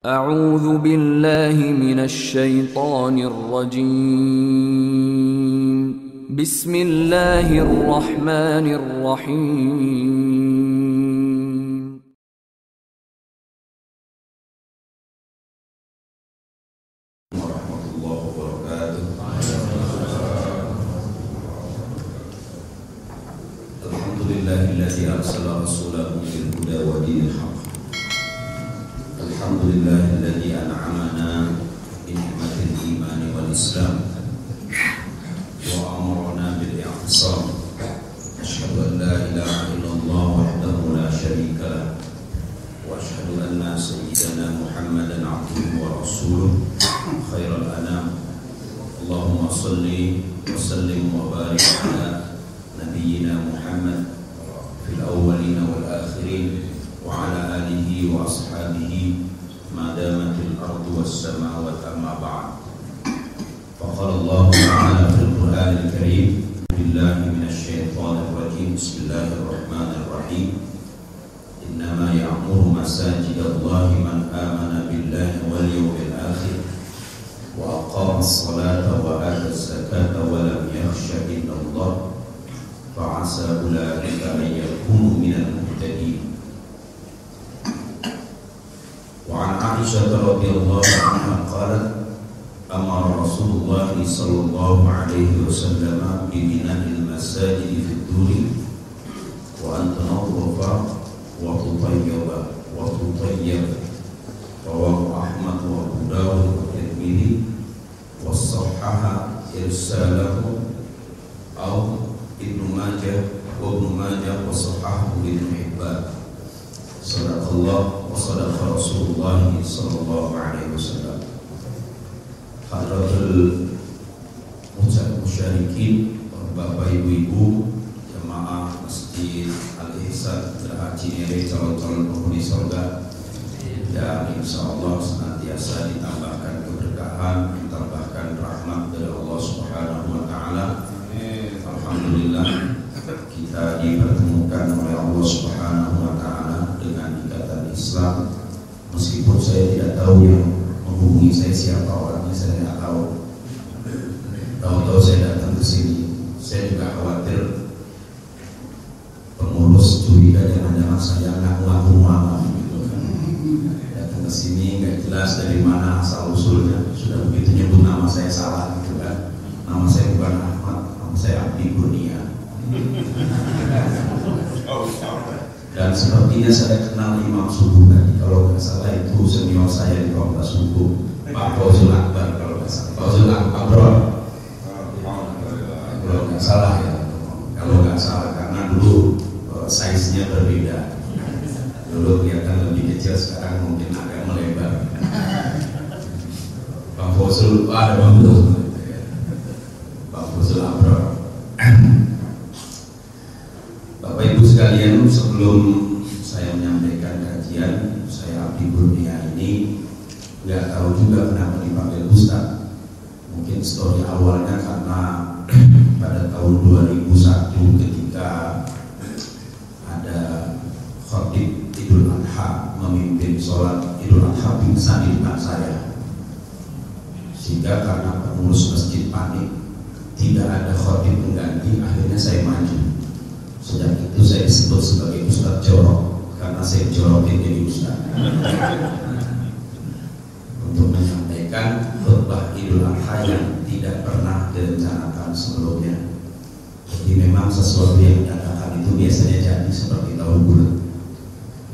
أعوذ بالله من الشيطان الرجيم بسم الله الرحمن الرحيم ورحمة الله وبركاته. الحمد لله الذي أرسل رسوله بالهدى ودين الحق. الحمد لله الذي أنعمنا بنعمة الإيمان والإسلام وأمرنا بالاعتصام. أشهد أن لا إله إلا الله وحده لا شريك له وأشهد أن سيدنا محمدا عبده ورسوله خير الأنام. اللهم صل وسلم وبارك على نبينا محمد في الأولين والآخرين وعلى آله وأصحابه ما دامت الأرض والسماوات أما بعد. فقال الله تعالى في القرآن الكريم: بالله من الشيطان الرجيم بسم الله الرحمن الرحيم إنما يعمر مساجد الله من آمن بالله واليوم الآخر وأقام الصلاة وآتى الزكاة ولم يخش إلا الله فعسى أولئك أن يكونوا من المهتدين. وعن عائشة رضي الله عنها قالت: أمر رسول الله صلى الله عليه وسلم ببناء المساجد في الدور وأن تنظف وتطيب. رواه أحمد وأبو داود والترمذي والصحح إرساله أو ابن ماجه وصححه ابن حبان. صدق الله وصدق رسول الله صلى الله عليه وسلم. Hadratul musyarikin, Bapak Ibu-ibu jemaah Masjid Al-Ihsan Geraha Cinere, calon-calon penghuni surga yang insyaallah senantiasa ditambahkan keberkahan, ditambahkan rahmat dari Allah Subhanahu wa taala. Alhamdulillah kita dipertemukan oleh Allah Subhanahu wa taala dengan ikatan Islam. Meskipun saya tidak tahu yang menghubungi saya siapa orangnya, saya tidak tahu. Tahu-tahu saya datang ke sini, saya juga khawatir pengurus curiga jangan-jangan saya ngaku-ngaku mama gitu kan. Datang ke sini nggak jelas dari mana asal usulnya, sudah begitu nyebut nama saya salah gitu kan. Nama saya bukan Ahmad, nama saya Abdi Kurnia. Dan sepertinya saya kenal Imam Subuh tadi, kalau nggak salah itu senior saya di Fakultas Hukum, Pak Fauzul Akbar kalau nggak salah. Fauzul Akbar, kalau nggak salah ya, kalau nggak salah karena dulu size-nya berbeda. Dulu kelihatan lebih kecil, sekarang mungkin agak melebar. Pak Fauzul, ada Pak Fauzul Akbar. Bapak Ibu sekalian, sebelum saya menyampaikan kajian, saya Abdi Kurnia ini nggak tahu juga kenapa dipanggil Ustaz. Mungkin story awalnya karena pada tahun 2001 ketika ada khatib Idul Adha memimpin sholat Idul Adha pingsan di depan saya, sehingga karena pengurus masjid panik tidak ada khatib pengganti, akhirnya saya maju. Sejak itu saya disebut sebagai Ustaz Jorok karena saya jorokin jadi Ustaz untuk menyampaikan khutbah Idul Adha yang tidak pernah direncanakan sebelumnya. Jadi memang sesuatu yang dikatakan itu biasanya jadi seperti tahun bulan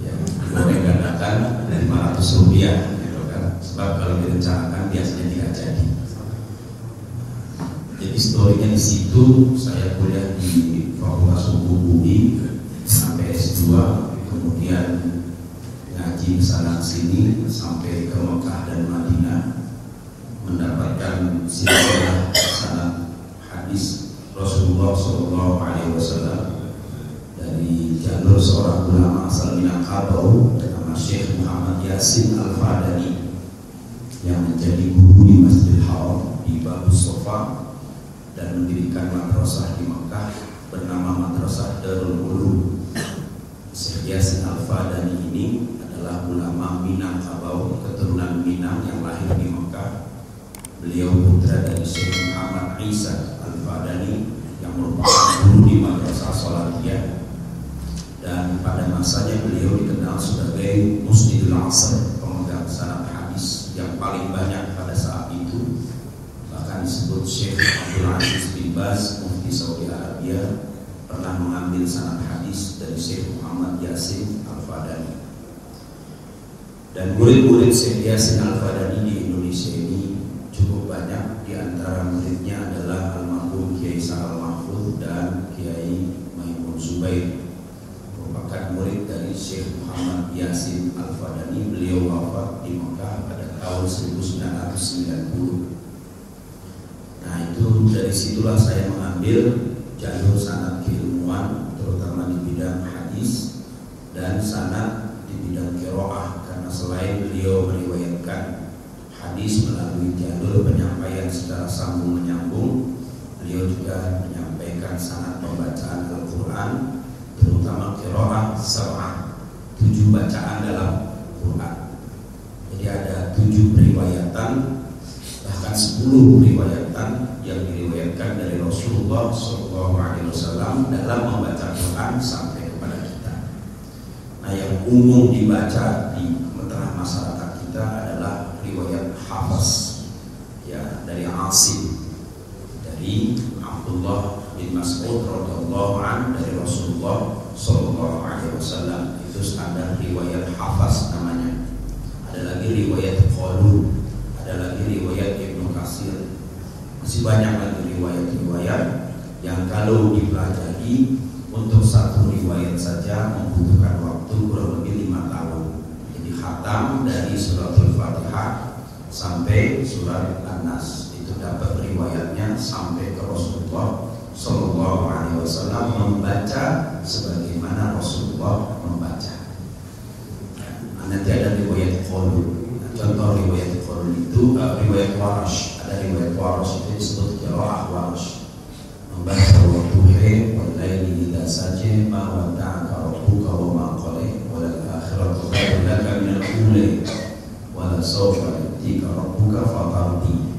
ya, boleh gandakan Rp500 gitu kan, sebab kalau direncanakan biasanya tidak jadi. Jadi storynya di situ, saya kuliah di Fakultas Hukum UI sampai S2, kemudian ngaji kesana sini sampai ke Mekah dan Madinah, mendapatkan silsilah sanad hadis Rasulullah SAW dari jalur seorang ulama asal Minangkabau bernama Syekh Muhammad Yasin Al-Fadani yang menjadi guru di Masjidil Haram di Babu Sofa dan mendirikan madrasah di Mekah bernama Madrasah Darul Ulum. Syekh Yasin Al-Fadani ini adalah ulama Minangkabau, keturunan Minang yang lahir di Mekah. Beliau putra dari Syekh Muhammad Isa Al-Fadani yang merupakan guru di Madrasah Salatiyah, dan pada masanya beliau dikenal sebagai Musnidul Asr, pemegang sanad hadis yang paling banyak pada saat itu. Bahkan disebut Syekh Abdul Aziz bin Baz, Mufti Saudi Arabia, pernah mengambil sanad hadis dari Syekh Muhammad Yasin Al-Fadani. Dan murid-murid Syekh Yasin Al-Fadani di Indonesia ini cukup banyak. Di antara muridnya adalah almarhum Kiai Sa'al Mahfud dan Kiai Maimun Zubair, merupakan murid dari Syekh Muhammad Yasin Al-Fadani. Beliau wafat di Mekah pada tahun 1990. Nah, itu dari situlah saya mengambil jalur sanad keilmuan, terutama di bidang hadis dan sanad di bidang qiraah, karena selain beliau meriwayatkan hadis melalui jalur penyampaian secara sambung menyambung, beliau juga menyampaikan sanad pembacaan Al-Quran, terutama qiraah sab'ah, 7 bacaan dalam Quran. Jadi ada 7 periwayatan, bahkan 10 periwayatan yang diriwayatkan dari Rasulullah SAW dalam membaca Quran sampai kepada kita. Nah, yang umum dibaca di tengah masyarakat kita adalah riwayat Hafs, ya, dari Asim, dari Abdullah bin Mas'ud radhiyallahu anhu dari Rasulullah SAW. Itu standar riwayat Hafs namanya. Ada lagi riwayat Qalun, ada lagi riwayat Ibnu Katsir. Masih banyak lagi riwayat-riwayat yang kalau dipelajari untuk satu riwayat saja membutuhkan waktu kurang lebih 5 tahun. Jadi khatam dari suratul Fatihah sampai surat An-Nas, itu dapat riwayatnya sampai ke Rasulullah SAW membaca sebagaimana Rasulullah membaca. Nanti ada riwayat Qalun. Contoh riwayat Qalun itu riwayat Warash. Ada riwayat Warash itu disebut qiraah Warash, membaca wa duha wal laili idza saja ma wada'aka rabbuka wa ma qala wal akhiratu khairun laka min al-ula wa la sawfa yu'tika rabbuka fatardi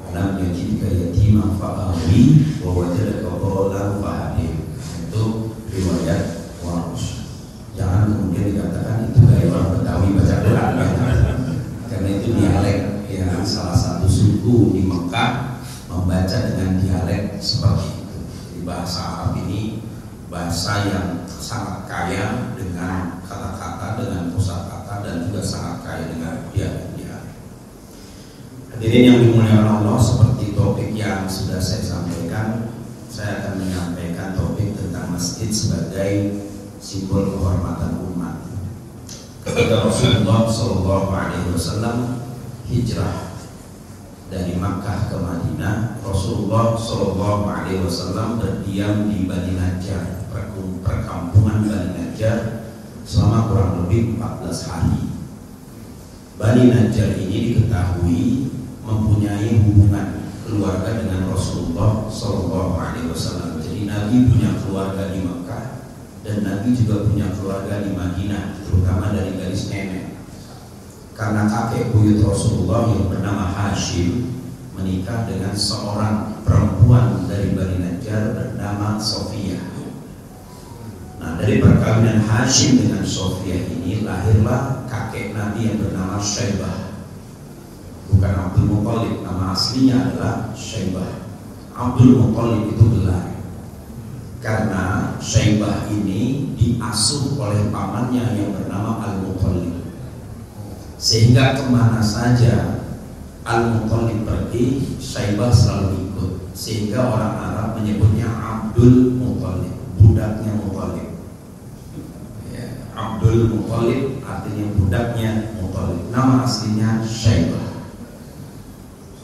alam yajidka yatima fa'awi wa wajadaka dhallan fahadi. Itu riwayat Warash. Jangan kemudian dikatakan itu dari orang Betawi baca Quran, karena itu dialek, ya, salah satu suku di Mekah membaca dengan dialek seperti itu. Jadi bahasa Arab ini bahasa yang sangat kaya dengan kata-kata, dengan kosakata, dan juga sangat kaya dengan dialek-dialek. Hadirin yang dimuliakan Allah, seperti topik yang sudah saya sampaikan, saya akan menyampaikan topik tentang masjid sebagai simbol kehormatan umat. Ketika Rasulullah SAW hijrah dari Makkah ke Madinah, Rasulullah SAW berdiam di Bani Najjar, perkampungan Bani Najjar, selama kurang lebih 14 hari. Bani Najjar ini diketahui mempunyai hubungan keluarga dengan Rasulullah SAW. Jadi Nabi punya keluarga di Makkah, dan Nabi juga punya keluarga di Madinah, terutama dari garis nenek. Karena kakek buyut Rasulullah yang bernama Hashim menikah dengan seorang perempuan dari Bani Najjar bernama Sofia. Nah, dari perkawinan Hashim dengan Sofia ini lahirlah kakek Nabi yang bernama Syaibah. Bukan Abdul Muthalib, nama aslinya adalah Syaibah. Abdul Muthalib itu gelar, karena Syaibah ini diasuh oleh pamannya yang bernama Al-Muthalib, sehingga kemana saja Al-Muthalib pergi, Syaibah selalu ikut, sehingga orang Arab menyebutnya Abdul Muthalib, budaknya Muthalib. Ya, Abdul Muthalib artinya budaknya Muthalib. Nama aslinya Syaibah.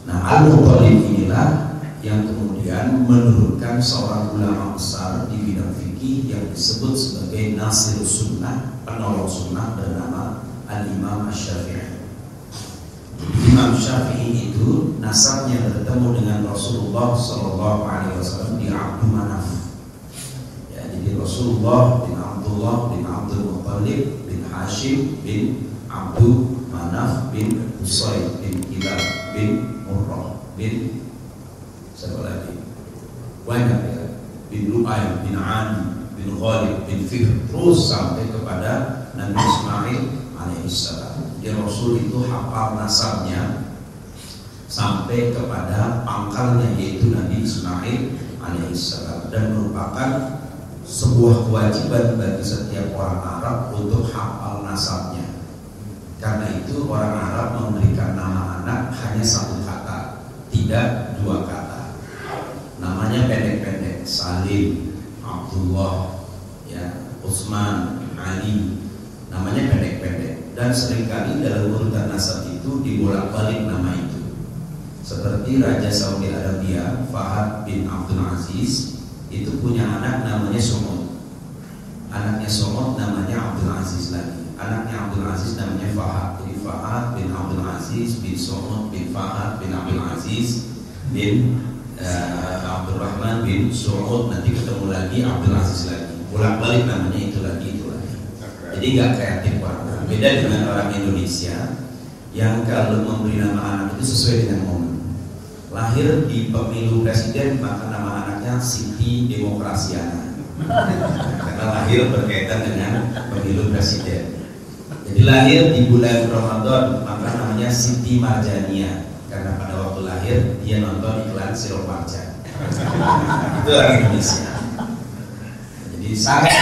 Nah, Al-Muthalib inilah yang kemudian menurunkan seorang ulama besar di bidang fikih yang disebut sebagai Nasirus Sunnah, penolong sunnah, bernama Al-Imam Asy-Syafi'i. Imam Syafi'i itu nasabnya bertemu dengan Rasulullah SAW di Abdul Manaf. Ya, jadi Rasulullah bin Abdullah bin Abdul Muthalib bin Hashim bin Abdul Manaf bin Qusay bin Kilab bin Murrah bin siapa lagi? Banyak ya. Bin Lu'ay bin Adi bin Ghalib bin Fihr, terus sampai kepada Nabi Ismail alaihissalam. Jadi Rasul itu hafal nasabnya sampai kepada pangkalnya, yaitu Nabi Ismail alaihissalam, dan merupakan sebuah kewajiban bagi setiap orang Arab untuk hafal nasabnya. Karena itu orang Arab memberikan nama anak hanya satu kata, tidak dua kata. Namanya pendek-pendek, Salim, Abdullah, ya, Utsman, Ali. Namanya pendek-pendek, dan seringkali dalam urutan nasab itu dibolak-balik nama itu. Seperti Raja Saudi Arabia Fahad bin Abdul Aziz itu punya anak namanya Sumud. Anaknya Sumud namanya Abdul Aziz lagi. Anaknya Abdul Aziz namanya Fahad. Jadi Fahad bin Abdul Aziz bin Sumud bin Fahad bin Abdul Aziz bin Abdul Rahman bin Sumud. Nanti ketemu lagi Abdul Aziz lagi. Bolak-balik namanya itu lagi itu lagi. Jadi nggak kreatif orang. Beda dengan orang Indonesia yang kalau memberi nama anak itu sesuai dengan momen. Lahir di pemilu presiden, maka nama anaknya Siti Demokrasiana, karena lahir berkaitan dengan pemilu presiden. Jadi lahir di bulan Ramadan, maka namanya Siti Marjania, karena pada waktu lahir dia nonton iklan sirup marjan. Itu orang Indonesia. Jadi sangat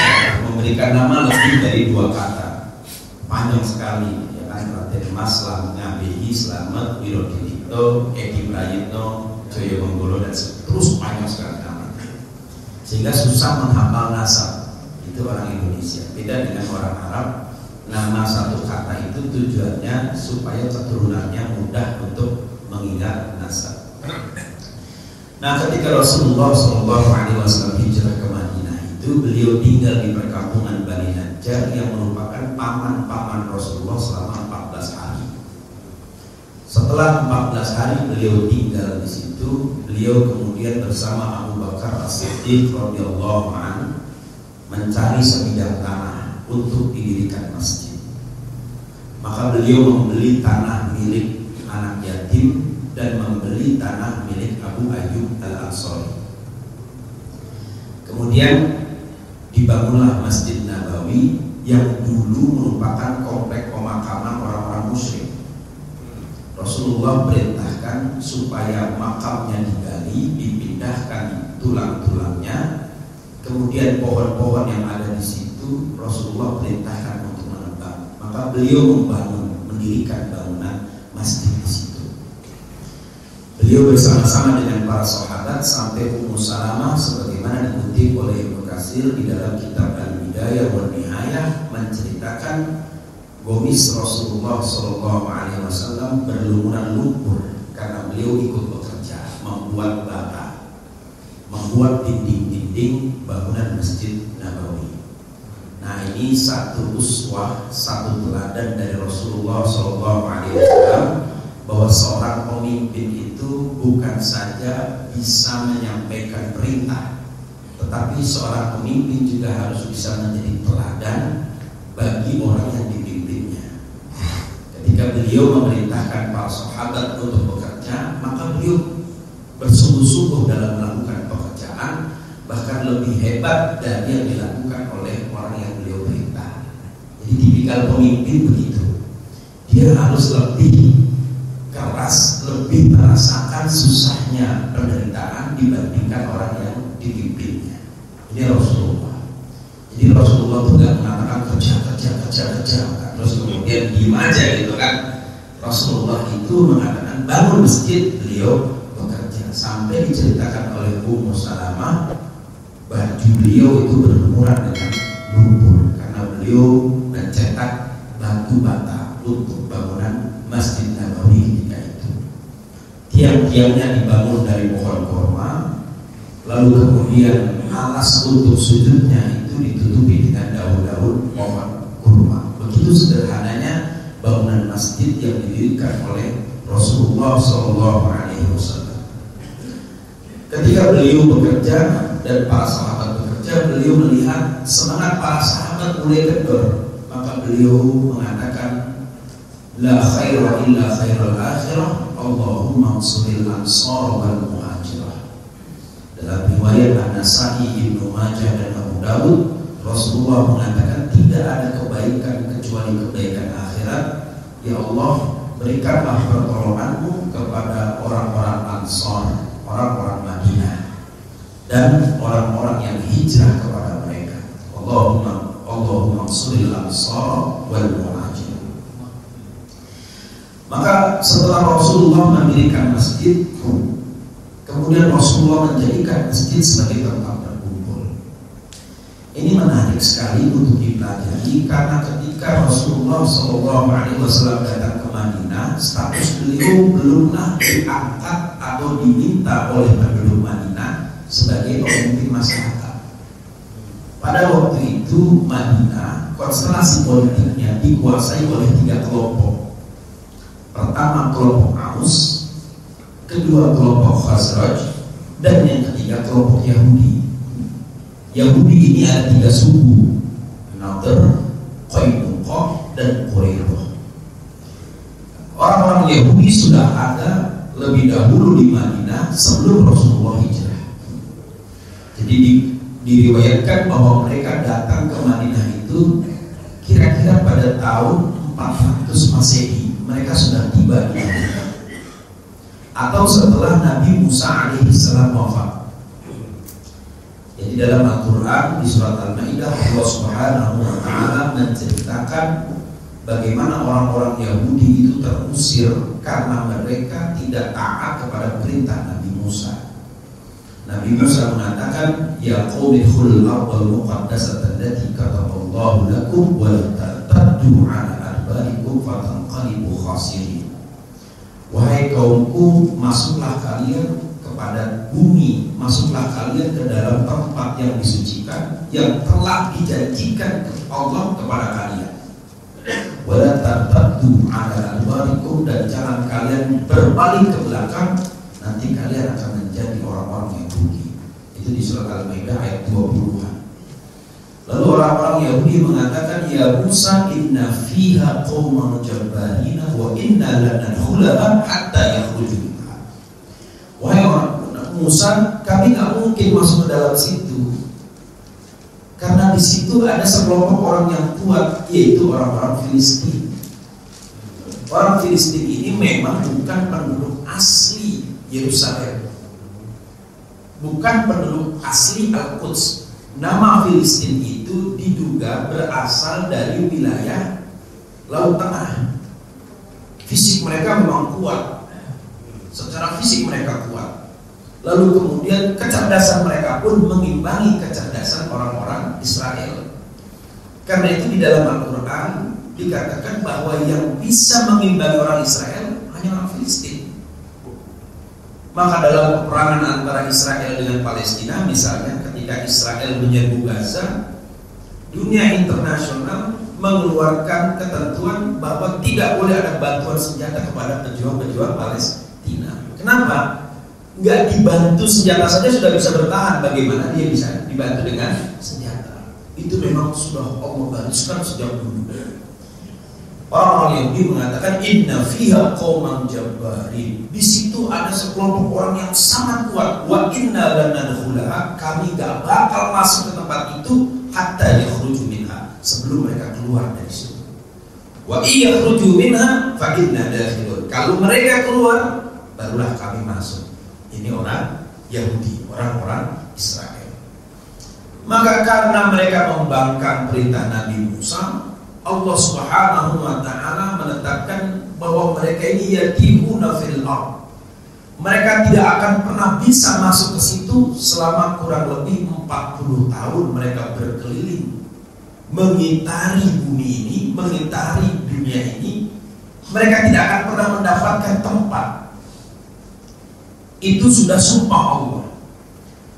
memberikan nama lebih dari dua kata, panjang sekali, ya kan? Mas Selamat Ngabehi, Selamat Wirodinito, Edi Prayitno, Joyo Monggolo, dan terus panjang sekali nama. Sehingga susah menghafal nasab. Itu orang Indonesia. Beda dengan orang Arab, nama satu kata itu tujuannya supaya keturunannya mudah untuk mengingat nasab. Nah, ketika Rasulullah SAW hijrah ke Madinah itu, beliau tinggal di perkampungan Bani Najjar yang merupakan paman-paman Rasulullah selama 14 hari. Setelah 14 hari beliau tinggal di situ, beliau kemudian bersama Abu Bakar As-Siddiq radhiyallahu anhu mencari sebidang tanah untuk didirikan masjid. Maka beliau membeli tanah milik anak yatim dan membeli tanah milik Abu Ayyub Al-Ansari. Kemudian dibangunlah Masjid Nabawi yang dulu merupakan komplek pemakaman orang-orang musyrik. Rasulullah perintahkan supaya makamnya digali, dipindahkan tulang-tulangnya, kemudian pohon-pohon yang ada di situ Rasulullah perintahkan untuk menebang. Maka beliau mendirikan bangunan masjid di situ. Beliau bersama-sama dengan para sahabat sampai Ummu Salamah, sebagaimana dikutip oleh Ibnu Katsir di dalam kitab Al-Bidayah wa Nihayah, menceritakan gomis Rasulullah SAW berlumuran lumpur karena beliau ikut bekerja membuat bata, membuat dinding-dinding bangunan Masjid Nabawi. Nah, ini satu uswah, satu teladan dari Rasulullah SAW bahwa seorang pemimpin itu bukan saja bisa menyampaikan perintah, tetapi seorang pemimpin juga harus bisa menjadi teladan bagi orang yang dipimpinnya. Ketika beliau memerintahkan para sahabat untuk bekerja, maka beliau bersungguh-sungguh dalam melakukan pekerjaan, bahkan lebih hebat dari yang dilakukan oleh orang yang beliau perintah. Jadi tipikal pemimpin begitu, dia harus lebih keras, lebih merasakan susahnya penderitaan dibandingkan orang yang dipimpinnya. Ini Rasulullah. Jadi Rasulullah itu tidak mengatakan kerja, terus kemudian diem aja gitu kan. Rasulullah itu mengatakan bangun masjid, beliau bekerja. Sampai diceritakan oleh Ummu Salamah, baju beliau itu berlumuran dengan lumpur karena beliau mencetak batu bata untuk bangunan Masjid Nabawi ketika itu. Tiang-tiangnya dibangun dari pohon kurma, lalu kemudian alas untuk sujudnya itu ditutupi dengan daun-daun pohon kurma. Begitu sederhananya bangunan masjid yang didirikan oleh Rasulullah SAW. Ketika beliau bekerja dan para sahabat bekerja, beliau melihat semangat para sahabat mulai kendor. Maka beliau mengatakan, la khaira illa khairal akhirah, Allahumma ansuril ansar wal muhajirah. Dalam riwayat An-Nasa'i, Ibnu Majah dan Abu Dawud, Rasulullah mengatakan tidak ada kebaikan kecuali kebaikan akhirat. Ya Allah, berikanlah pertolonganmu kepada orang-orang Ansar, orang-orang Madinah, dan orang-orang yang hijrah kepada mereka. Allahumma ansuril ansar wal muhajir. Maka setelah Rasulullah mendirikan masjid, kemudian Rasulullah menjadikan masjid sebagai tempat berkumpul. Ini menarik sekali untuk dipelajari, karena ketika Rasulullah SAW datang ke Madinah, status beliau belumlah diangkat atau diminta oleh penduduk Madinah sebagai pemimpin masyarakat. Pada waktu itu Madinah, konstelasi politiknya dikuasai oleh 3 kelompok. Pertama kelompok Aus, kedua kelompok Khazraj, dan yang ketiga kelompok Yahudi. Yahudi ini ada 3 suku, Nadir, Qainuqa, dan Quraidah. Orang-orang Yahudi sudah ada lebih dahulu di Madinah sebelum Rasulullah hijrah. Jadi diriwayatkan bahwa mereka datang ke Madinah itu kira-kira pada tahun 400 Masehi. Mereka sudah tiba di Madinah, atau setelah Nabi Musa alaihissalam wafat. Jadi dalam Al-Quran di surat Al-Maidah, Allah Subhanahu wa Ta'ala menceritakan bagaimana orang-orang Yahudi itu terusir karena mereka tidak taat kepada perintah Nabi Musa. Nabi Musa mengatakan, ya qaumi khulul ardal muqaddasata allati kataballahu lakum wa la tartaddu ala adbarikum fatanqalibu khasirin. Wahai kaumku, masuklah kalian kepada bumi, masuklah kalian ke dalam tempat yang disucikan yang telah dijanjikan Allah kepada kalian. Wala tartaddu ala adbarikum, dan jangan kalian berbalik ke belakang, nanti kalian akan menjadi orang-orang yang rugi. Itu di surat Al-Maidah ayat 20-an. Lalu orang-orang Yahudi mengatakan, ya Musa, inna fiha qauman jabbarina wa inna lan nadkhulaha hatta yakhruju. Wahai Musa, kami tak mungkin masuk ke dalam situ, karena di situ ada sekelompok orang yang kuat, yaitu orang-orang Filistin. Orang Filistin ini memang bukan penduduk asli Yerusalem, bukan penduduk asli Al-Quds. Nama Filistin itu diduga berasal dari wilayah Laut Tengah. Fisik mereka memang kuat, secara fisik mereka kuat. Lalu kemudian kecerdasan mereka pun mengimbangi kecerdasan orang-orang Israel. Karena itu di dalam Al-Quran dikatakan bahwa yang bisa mengimbangi orang Israel hanya orang Filistin. Maka dalam peperangan antara Israel dengan Palestina, misalnya ketika Israel menyerbu Gaza, dunia internasional mengeluarkan ketentuan bahwa tidak boleh ada bantuan senjata kepada pejuang-pejuang Palestina. Kenapa? Nggak dibantu senjata saja sudah bisa bertahan, bagaimana dia bisa dibantu dengan senjata? Itu memang sudah Allah gariskan sejak dulu. Orang-orang Yahudi mengatakan, inna fiha qauman jabbarin. Di situ ada sekelompok orang yang sangat kuat. Wa inna lan nadkhulaha, kami gak bakal masuk ke tempat itu hatta yakhruju minha, sebelum mereka keluar dari situ. Wa yakhruju minha fa inna dakhilun. Kalau mereka keluar, barulah kami masuk. Ini orang Yahudi, orang-orang Israel. Maka karena mereka membangkang perintah Nabi Musa, Allah Subhanahu wa Ta'ala menetapkan bahwa mereka ini yatihuna fil ardh. Mereka tidak akan pernah bisa masuk ke situ selama kurang lebih 40 tahun mereka berkeliling mengitari bumi ini, mengitari dunia ini. Mereka tidak akan pernah mendapatkan tempat. Itu sudah sumpah Allah.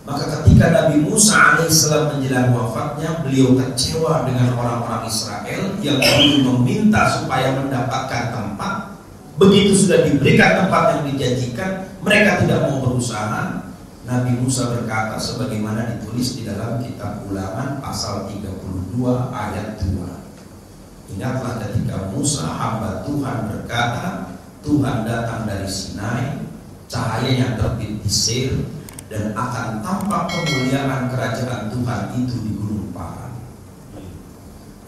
Maka ketika Nabi Musa alaihissalam menjelang wafatnya, beliau kecewa dengan orang-orang Israel yang dulu meminta supaya mendapatkan tempat. Begitu sudah diberikan tempat yang dijanjikan, mereka tidak mau berusaha. Nabi Musa berkata sebagaimana ditulis di dalam kitab Ulangan pasal 32 ayat 2. Ingatlah ketika Musa, hamba Tuhan, berkata, Tuhan datang dari Sinai, cahayanya terbit di Seir, dan akan tampak kemuliaan kerajaan Tuhan itu di Gunung Paran.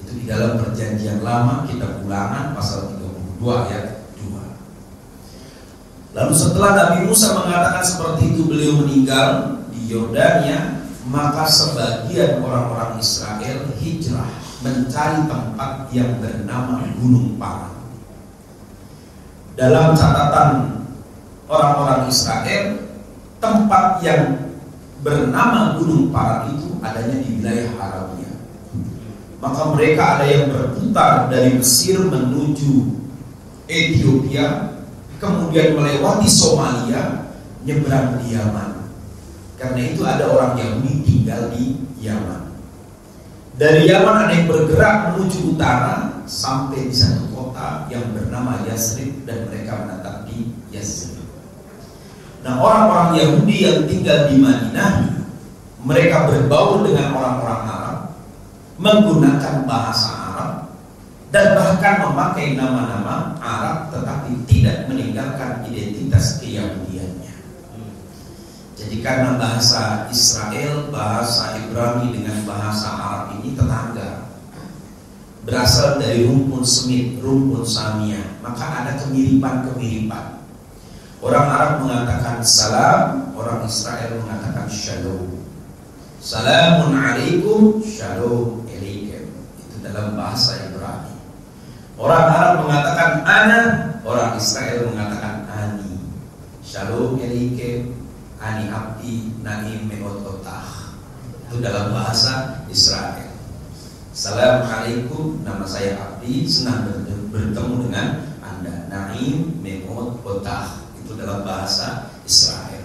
Itu di dalam Perjanjian Lama, kitab Ulangan pasal 32 ayat 2. Lalu setelah Nabi Musa mengatakan seperti itu, beliau meninggal di Yordania, maka sebagian orang-orang Israel hijrah mencari tempat yang bernama Gunung Paran. Dalam catatan orang-orang Israel, tempat yang bernama Gunung Paran itu adanya di wilayah Arabia. Maka mereka ada yang berputar dari Mesir menuju Ethiopia, kemudian melewati Somalia, nyebrang di Yaman. Karena itu ada orang Yahudi tinggal di Yaman. Dari Yaman ada yang bergerak menuju utara sampai di satu kota yang bernama Yasrib, dan mereka menetap di Yasrib. Nah, orang-orang Yahudi yang tinggal di Madinah, mereka berbaur dengan orang-orang Arab, menggunakan bahasa Arab, dan bahkan memakai nama-nama Arab, tetapi tidak meninggalkan identitas keyahudiannya. Jadi karena bahasa Israel, bahasa Ibrani dengan bahasa Arab ini tetangga, berasal dari rumpun Semit, rumpun Samia, maka ada kemiripan-kemiripan. Orang Arab mengatakan salam, orang Israel mengatakan shalom. Salamun alaikum, shalom alaikum. Itu dalam bahasa Ibrani. Orang Arab mengatakan ana, orang Israel mengatakan ani. Shalom alaikum, ani abdi naim me'ot otah. Itu dalam bahasa Israel. Assalamualaikum, nama saya Abdi, senang bertemu dengan Anda. Naim me'ot otah. Itu dalam bahasa Israel.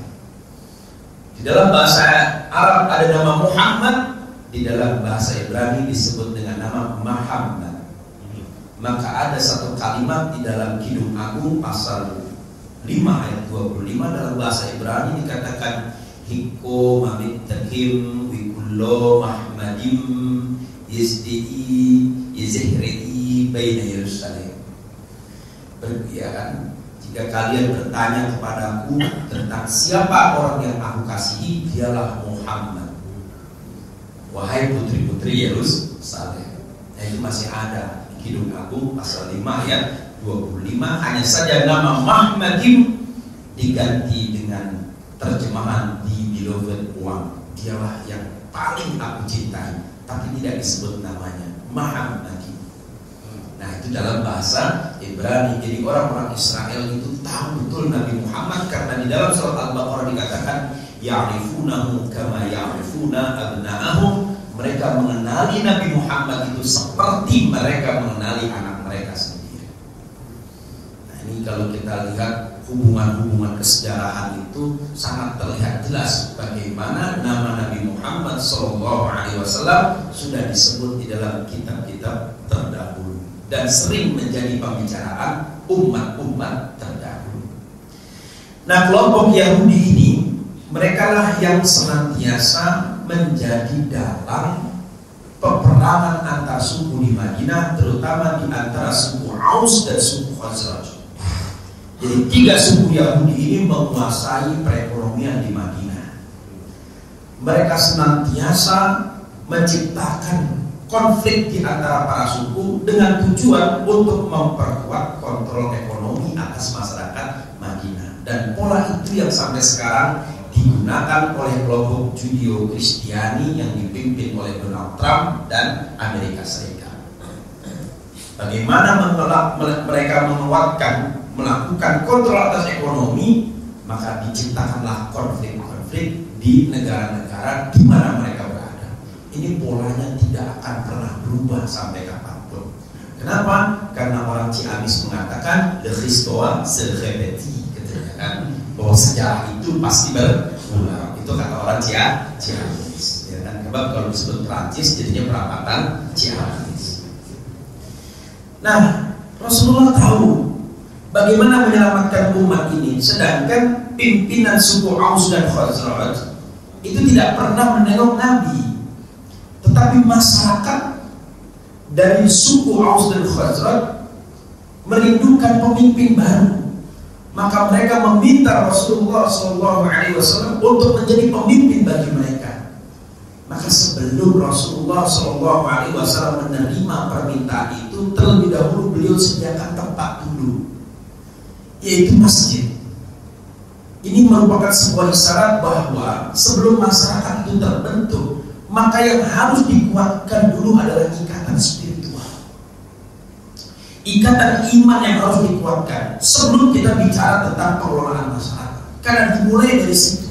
Di dalam bahasa Arab ada nama Muhammad, di dalam bahasa Ibrani disebut dengan nama Muhammad. Maka ada satu kalimat di dalam Kidung Agung pasal 5 ayat 25 dalam bahasa Ibrani dikatakan hikko mamit takim wikullo mahmadim yizdi'i yizihri'i baina Yerusalem. Berbiarkan jika kalian bertanya kepadaku tentang siapa orang yang aku kasihi, dialah Muhammad. Wahai putri-putri Yerusalem. Nah, itu masih ada di Kidung Agung pasal 5 ayat 25. Hanya saja nama Muhammadim diganti dengan terjemahan di beloved one. Dialah yang paling aku cintai, tapi tidak disebut namanya Muhammadim. Nah, itu dalam bahasa Ibrani. Jadi orang-orang Israel itu tahu betul Nabi Muhammad, karena di dalam surat Al-Baqarah dikatakan ya'rifunahu kama ya'rifuna abna'ahum. Mereka mengenali Nabi Muhammad itu seperti mereka mengenali anak mereka sendiri. Nah, ini kalau kita lihat hubungan-hubungan kesejarahan itu sangat terlihat jelas bagaimana nama Nabi Muhammad SAW sudah disebut di dalam kitab-kitab terdahulu dan sering menjadi pembicaraan umat-umat terdahulu. Nah, kelompok Yahudi ini, mereka lah yang senantiasa menjadi dalang peperangan antar suku di Madinah, terutama di antara suku Aus dan suku Khazraj. Jadi 3 suku Yahudi ini menguasai perekonomian di Madinah. Mereka senantiasa menciptakan konflik di antara para suku dengan tujuan untuk memperkuat kontrol ekonomi atas masyarakat Madinah. Dan pola itu yang sampai sekarang digunakan oleh kelompok Judeo-Kristiani yang dipimpin oleh Donald Trump dan Amerika Serikat. Bagaimana mereka menguatkan, melakukan kontrol atas ekonomi, maka diciptakanlah konflik-konflik di negara-negara di mana mereka berada. Ini polanya tidak akan pernah berubah sampai kapanpun. Kenapa? Karena orang Ciamis mengatakan le histoire se répète, katanya kan, bahwa sejarah itu pasti berulang. Itu kata orang Ciamis. Ya kan? Sebab kalau disebut Prancis jadinya perapatan Ciamis. Nah, Rasulullah tahu bagaimana menyelamatkan umat ini, sedangkan pimpinan suku Aus dan Khazraj itu tidak pernah menengok Nabi. Tetapi masyarakat dari suku Aus dan Khazraj merindukan pemimpin baru. Maka mereka meminta Rasulullah SAW untuk menjadi pemimpin bagi mereka. Maka sebelum Rasulullah SAW menerima permintaan itu, terlebih dahulu beliau sediakan tempat dulu, yaitu masjid. Ini merupakan sebuah isyarat bahwa sebelum masyarakat itu terbentuk, maka yang harus dikuatkan dulu adalah ikatan spiritual, ikatan iman yang harus dikuatkan sebelum kita bicara tentang pengelolaan masyarakat. Karena dimulai dari situ.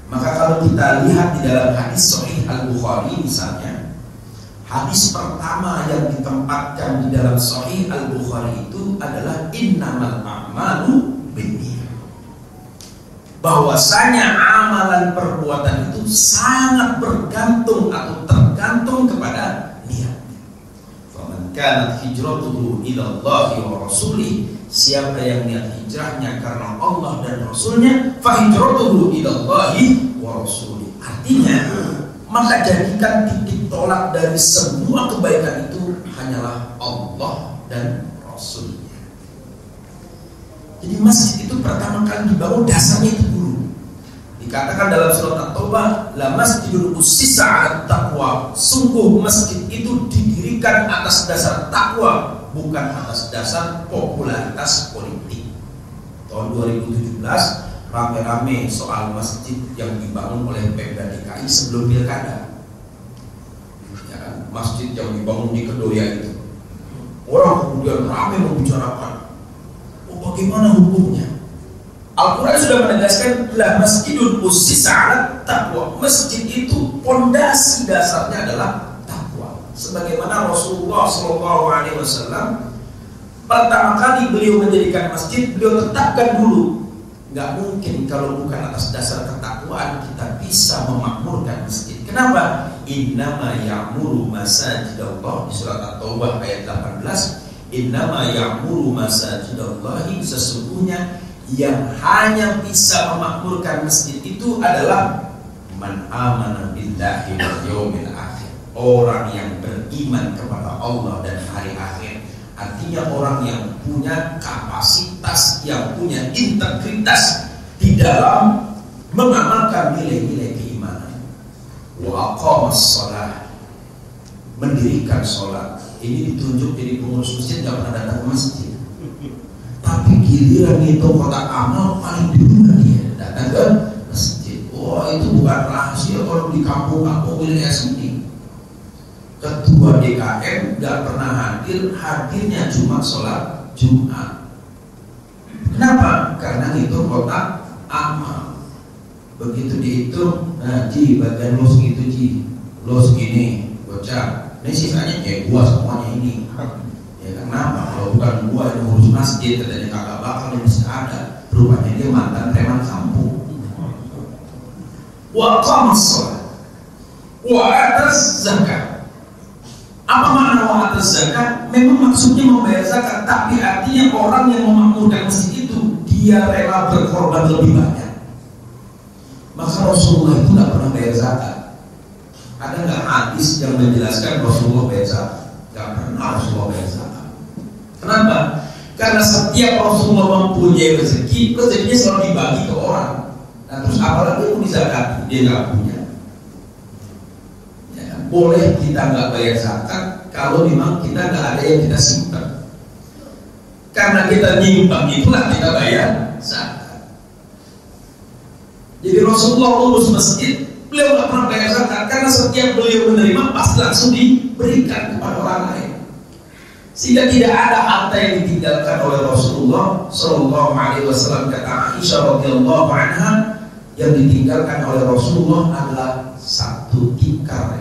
Maka kalau kita lihat di dalam hadis Sahih Al-Bukhari misalnya, hadis pertama yang ditempatkan di dalam Sahih Al-Bukhari itu adalah innamal a'malu binniyat. Bahwasanya amalan perbuatan itu sangat bergantung atau tergantung kepada niat. Faman kanat hijratuhu ila Allahi wa rasulih, siapa yang niat hijrahnya karena Allah dan Rasulnya, fa hijratuhu ila Allahi wa rasulih. Artinya, maka jadikan titik tolak dari semua kebaikan itu hanyalah Allah dan Rasulnya. Jadi masjid itu pertama kali dibangun dasarnya itu dulu. Dikatakan dalam surat At-Taubah, la masjidun ussisa 'ala taqwa. Sungguh masjid itu didirikan atas dasar takwa, bukan atas dasar popularitas politik. Tahun 2017 rame-rame soal masjid yang dibangun oleh Pemda DKI sebelum pilkada. Ya kan? Masjid yang dibangun di Kedoya itu. Orang kemudian rame membicarakan, bagaimana hukumnya? Al-Quran sudah menegaskan, la masjidun ussisa 'ala taqwa. Masjid itu pondasi dasarnya adalah takwa. Sebagaimana Rasulullah SAW pertama kali beliau mendirikan masjid, beliau tetapkan dulu, nggak mungkin kalau bukan atas dasar ketakwaan kita bisa memakmurkan masjid. Kenapa? Innama ya'muru masajidallah, di surat At-Taubah ayat 18. Innama ya'muru masajidallahi, sesungguhnya yang hanya bisa memakmurkan masjid itu adalah man amana billahi wal yawmil akhir, orang yang beriman kepada Allah dan hari akhir. Artinya orang yang punya kapasitas, yang punya integritas di dalam mengamalkan nilai-nilai keimanan. Wa aqamas shalah, mendirikan sholat. Ini ditunjuk jadi pengurus masjid gak pernah datang ke masjid, tapi giliran itu kotak amal paling duluan dia datang ke masjid. Wah, itu bukan rahasia kalau di kampung-kampung wilayah sini. Ketua DKM gak pernah hadir, hadirnya cuma sholat Jumat. Kenapa? Karena itu kotak amal. Begitu dihitung, nah Ji, bagian lo segitu Ji, lo segini, gocap. Ini sisanya kayak gua semuanya ini. Ya kenapa? Kalau bukan gua yang ngurus masjid, katanya kakak bakal yang bisa ada. Rupanya dia mantan preman kampung. Wa qamas shalah wa ataz zakat. Apa makna wa ataz zakat? Memang maksudnya membayar zakat, tapi artinya orang yang memakmurkan masjid itu dia rela berkorban lebih banyak. Maka Rasulullah itu nggak pernah bayar zakat. Ada nggak hadis yang menjelaskan Rasulullah bayar zakat? Nggak pernah Rasulullah bayar zakat. Kenapa? Karena setiap Rasulullah mempunyai rezeki, rezekinya selalu dibagi ke orang. Nah terus apalagi mau dizakati? Dia nggak punya. Ya, boleh kita nggak bayar zakat kalau memang kita nggak ada yang kita simpan. Karena kita nyimpan itulah kita bayar zakat. Jadi Rasulullah urus masjid, beliau nggak pernah bayar zakat karena setiap beliau menerima pasti langsung diberikan kepada orang lain, sehingga tidak ada harta yang ditinggalkan oleh Rasulullah Shallallahu Alaihi Wasallam. Kata Aisyah radhiyallahu anha, yang ditinggalkan oleh Rasulullah adalah satu tikar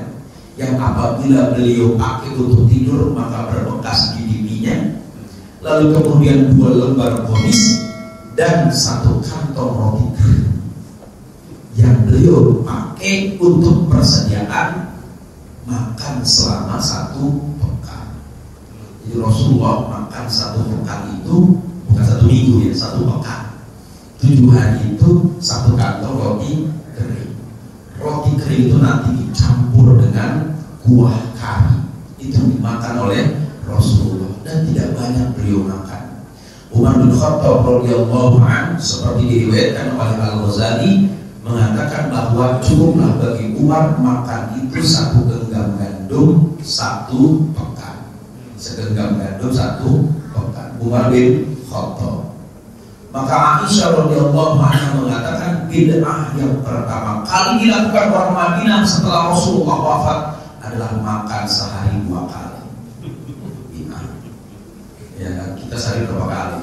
yang apabila beliau pakai untuk tidur maka berbekas di pipinya, lalu kemudian 2 lembar komis dan 1 kantong roti kering yang beliau pakai untuk persediaan makan selama 1 pekan. Jadi Rasulullah makan 1 pekan itu bukan 1 minggu ya, 1 pekan. 7 hari itu 1 kantong roti kering. Roti kering itu nanti dicampur dengan kuah kari. Itu dimakan oleh Rasulullah dan tidak banyak beliau makan. Umar bin Khattab radhiyallahu anhu seperti diriwayatkan oleh Al-Ghazali mengatakan bahwa cukuplah bagi Umar makan itu 1 genggam gandum 1 pekan. Segenggam gandum 1 pekan. Umar bin Khattab. Maka Aisyah radhiyallahu anha mengatakan bid'ah yang pertama kali dilakukan orang Madinah setelah Rasulullah wafat adalah makan sehari 2 kali. Bid'ah. Ya kan, kita sehari berapa kali?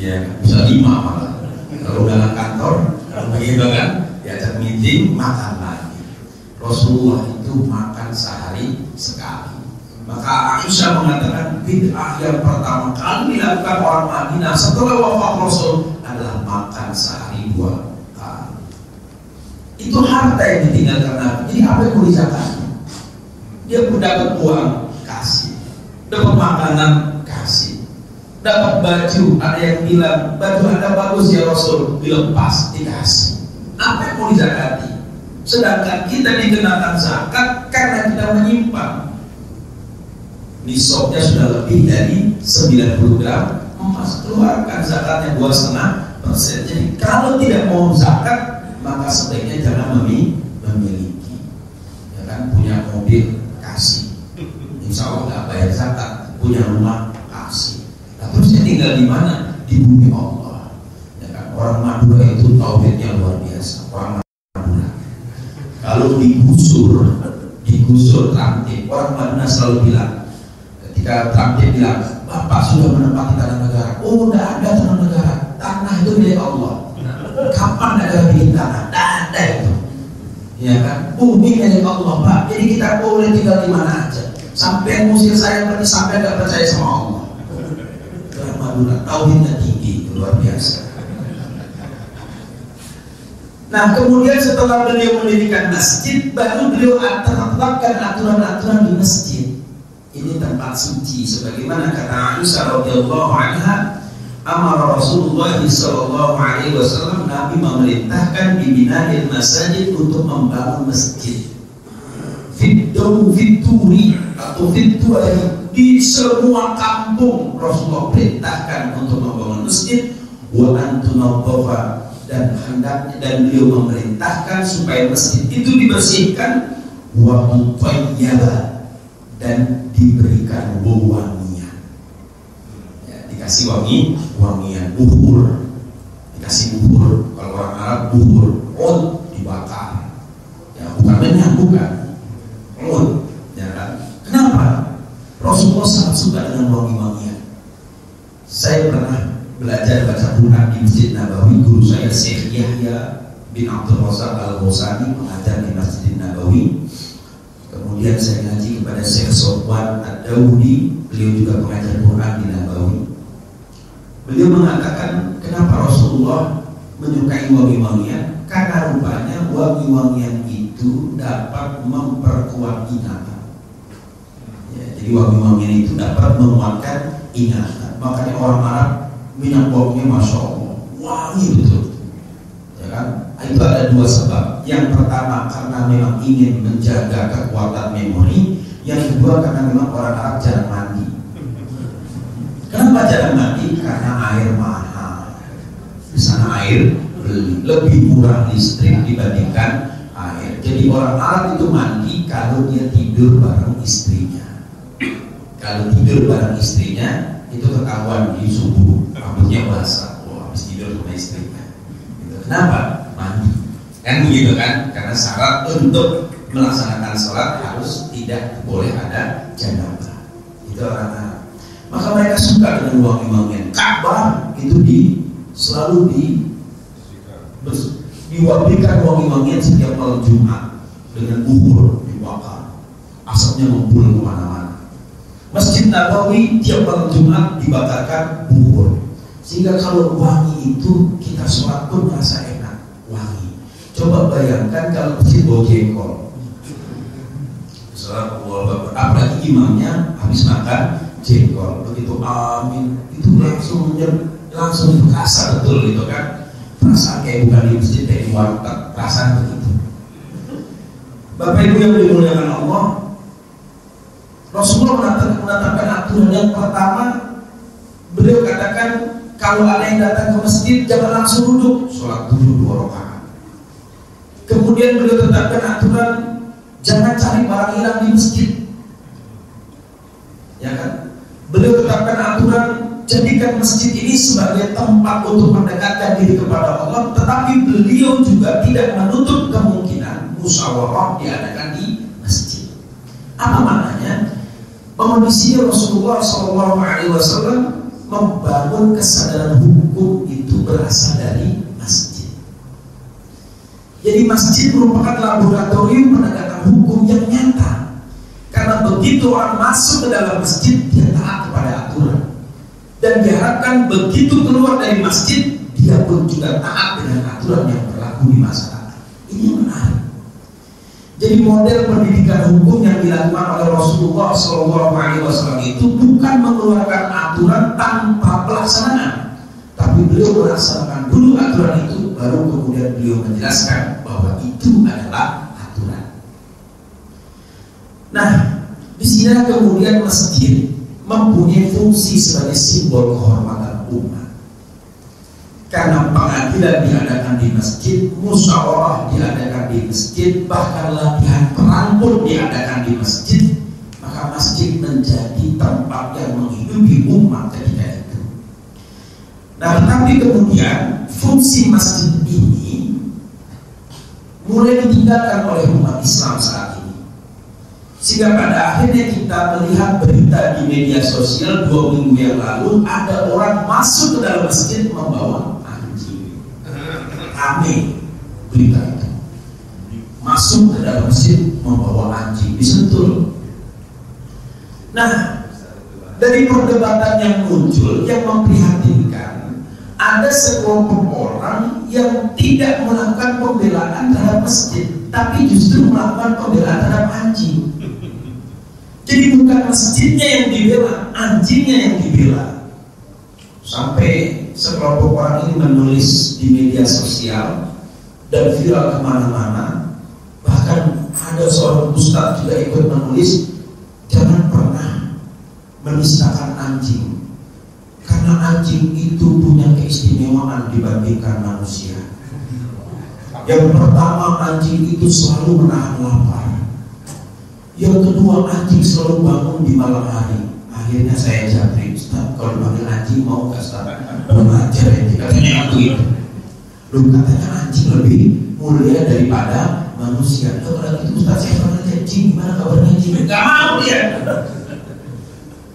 Ya, bisa 5 malah. Kalau dalam kantor, begitu kan, diajak meeting, makan lagi. Rasulullah itu makan sehari sekali. Maka Aisyah mengatakan bid'ah yang pertama kali dilakukan orang Madinah setelah wafat Rasul adalah makan sehari 2 kali. Itu harta yang ditinggalkan Nabi. Jadi apa yang mau dizakatkan? Dia pun dapat uang, kasih. Dapat makanan, kasih. Dapat baju, ada yang bilang baju Anda bagus ya Rasul, dilepas, dikasih. Apa yang mau dizakati? Sedangkan kita dikenakan zakat karena kita menyimpan. Nisabnya sudah lebih dari 90 gram emas, keluarkan zakatnya 2,5%. Jadi kalau tidak mau zakat maka sebaiknya jangan memiliki. Ya kan, punya mobil kasih, insya Allah nggak bayar zakat. Punya rumah kasih. Nah, terusnya tinggal di mana? Di bumi Allah. Ya kan, orang Madura itu tauhidnya luar biasa. Orang Madura kalau digusur Tramtip, orang Madura selalu bilang, ketika Tramtip bilang, Bapak sudah menempati tanah negara. Oh, tidak ada tanah negara, tanah itu milik Allah. Kapan negara bikin tanah? Tidak ada itu. Ya kan, bumi milik Allah Pak. Jadi kita boleh tinggal di mana aja. Sampai musir saya berarti sampai tidak percaya sama Allah. Orang Madura tauhidnya tinggi, luar biasa. Nah, kemudian setelah beliau mendirikan masjid, baru beliau terapkan aturan-aturan di masjid. Ini tempat suci, sebagaimana kata Aisyah radhiyallahu anha, amara Rasulullah sallallahu alaihi wasallam, Nabi memerintahkan bibina'il masajid untuk membangun masjid. Fituri atau fituri di semua kampung Rasulullah perintahkan untuk membangun masjid. Wa antunadhafa, dan hendaknya, dan beliau memerintahkan supaya masjid itu dibersihkan, wa mutayyaba, dan diberikan wangian. Ya, dikasih wangian, buhur, dikasih buhur. Kalau orang Arab buhur, dibakar. Ya, bukan minyak, bukan. Ya kan? Kenapa? Rasulullah sangat suka dengan wangi-wangian. Saya pernah belajar baca Quran di Masjid Nabawi. Guru saya Syekh Yahya bin Abdul Razak Al-Ghosani mengajar di Masjid Nabawi. Kemudian saya ngaji kepada Syekh Sofwan Ad-Dawudi, beliau juga pengajar Quran di Nabawi. Beliau mengatakan kenapa Rasulullah menyukai wangi-wangian, karena rupanya wangi-wangian itu dapat memperkuat ingatan. Ya, jadi wangi-wangian itu dapat menguatkan ingatan. Makanya orang Arab minyak wanginya masya Allah, wangi betul. Ya kan? Itu ada 2 sebab. Yang pertama karena memang ingin menjaga kekuatan memori. Yang kedua karena memang orang Arab jarang mandi. Kenapa jarang mandi? Karena air mahal. Di sana air beli, lebih murah listrik dibandingkan air. Jadi orang Arab itu mandi kalau dia tidur bareng istrinya. Kalau tidur bareng istrinya itu ketahuan di subuh rambutnya basah. Habis tidur sama istrinya. Gitu. Kenapa? Mandi. Kan begitu kan? Karena syarat untuk melaksanakan sholat harus tidak boleh ada janabah. Itu orang Arab. Maka mereka suka dengan wangi-wangian. Ka'bah itu selalu diwabihkan wangi-wangian setiap malam Jumat dengan buhur dibakar, asapnya membul kemana-mana. Masjid Nabawi tiap malam Jumat dibakarkan buhur, sehingga kalau wangi itu kita sholat pun merasa enak, wangi. Coba bayangkan kalau masjid bau jengkol, apalagi imamnya habis makan jengkol, begitu amin itu langsung kasar betul gitu kan. Perasaan kayak bukan di masjid, kayak di warteg, perasaan begitu. Bapak Ibu yang dimuliakan Allah, Rasulullah menetapkan aturan yang pertama, beliau katakan kalau ada yang datang ke masjid jangan langsung duduk, sholat dulu 2 rakaat. Kemudian beliau tetapkan aturan jangan cari barang hilang di masjid, ya kan? Beliau tetapkan aturan jadikan masjid ini sebagai tempat untuk mendekatkan diri kepada Allah, tetapi beliau juga tidak menutup kemungkinan musyawarah diadakan di masjid. Apa maknanya? Kondisi Rasulullah SAW membangun kesadaran hukum itu berasal dari masjid. Jadi masjid merupakan laboratorium penegakan hukum yang nyata. Karena begitu orang masuk ke dalam masjid, dia taat kepada aturan. Dan diharapkan begitu keluar dari masjid, dia pun juga taat dengan aturan yang berlaku di masyarakat. Ini menarik. Jadi model pendidikan hukum yang dilakukan oleh Rasulullah SAW itu bukan mengeluarkan aturan tanpa pelaksanaan, tapi beliau melaksanakan dulu aturan itu, baru kemudian beliau menjelaskan bahwa itu adalah aturan. Nah, di sini kemudian masjid mempunyai fungsi sebagai simbol kehormatan umat. Karena pengadilan diadakan di masjid, musyawarah diadakan di masjid, bahkan latihan perang pun diadakan di masjid, maka masjid menjadi tempat yang menghidupi umat ketika itu. Nah, tapi kemudian fungsi masjid ini mulai ditinggalkan oleh umat Islam saat ini. Sehingga pada akhirnya kita melihat berita di media sosial 2 minggu yang lalu, ada orang masuk ke dalam masjid membawa anjing. Aneh berita itu. Masuk ke dalam masjid membawa anjing, disentul. Nah, dari perdebatan yang muncul yang memprihatinkan, ada sekelompok orang yang tidak melakukan pembelaan terhadap masjid, tapi justru melakukan pembelaan terhadap anjing. Jadi bukan masjidnya yang dibela, anjingnya yang dibela. Sampai sekelompok orang ini menulis di media sosial dan viral kemana-mana. Bahkan ada seorang ustadz juga ikut menulis, jangan pernah menistakan anjing, karena anjing itu punya keistimewaan dibandingkan manusia. Yang pertama, anjing itu selalu menahan lapar. Yang kedua, anjing selalu bangun di malam hari. Akhirnya saya japri, Ustaz, kalau dipanggil anjing mau gak Ustaz? Belum ajar ya, katanya aku itu. Lu katanya anjing lebih mulia daripada manusia. Kalau gitu Ustaz, saya pernah lihat anjing, gimana kabarnya anjing? Gak mau dia.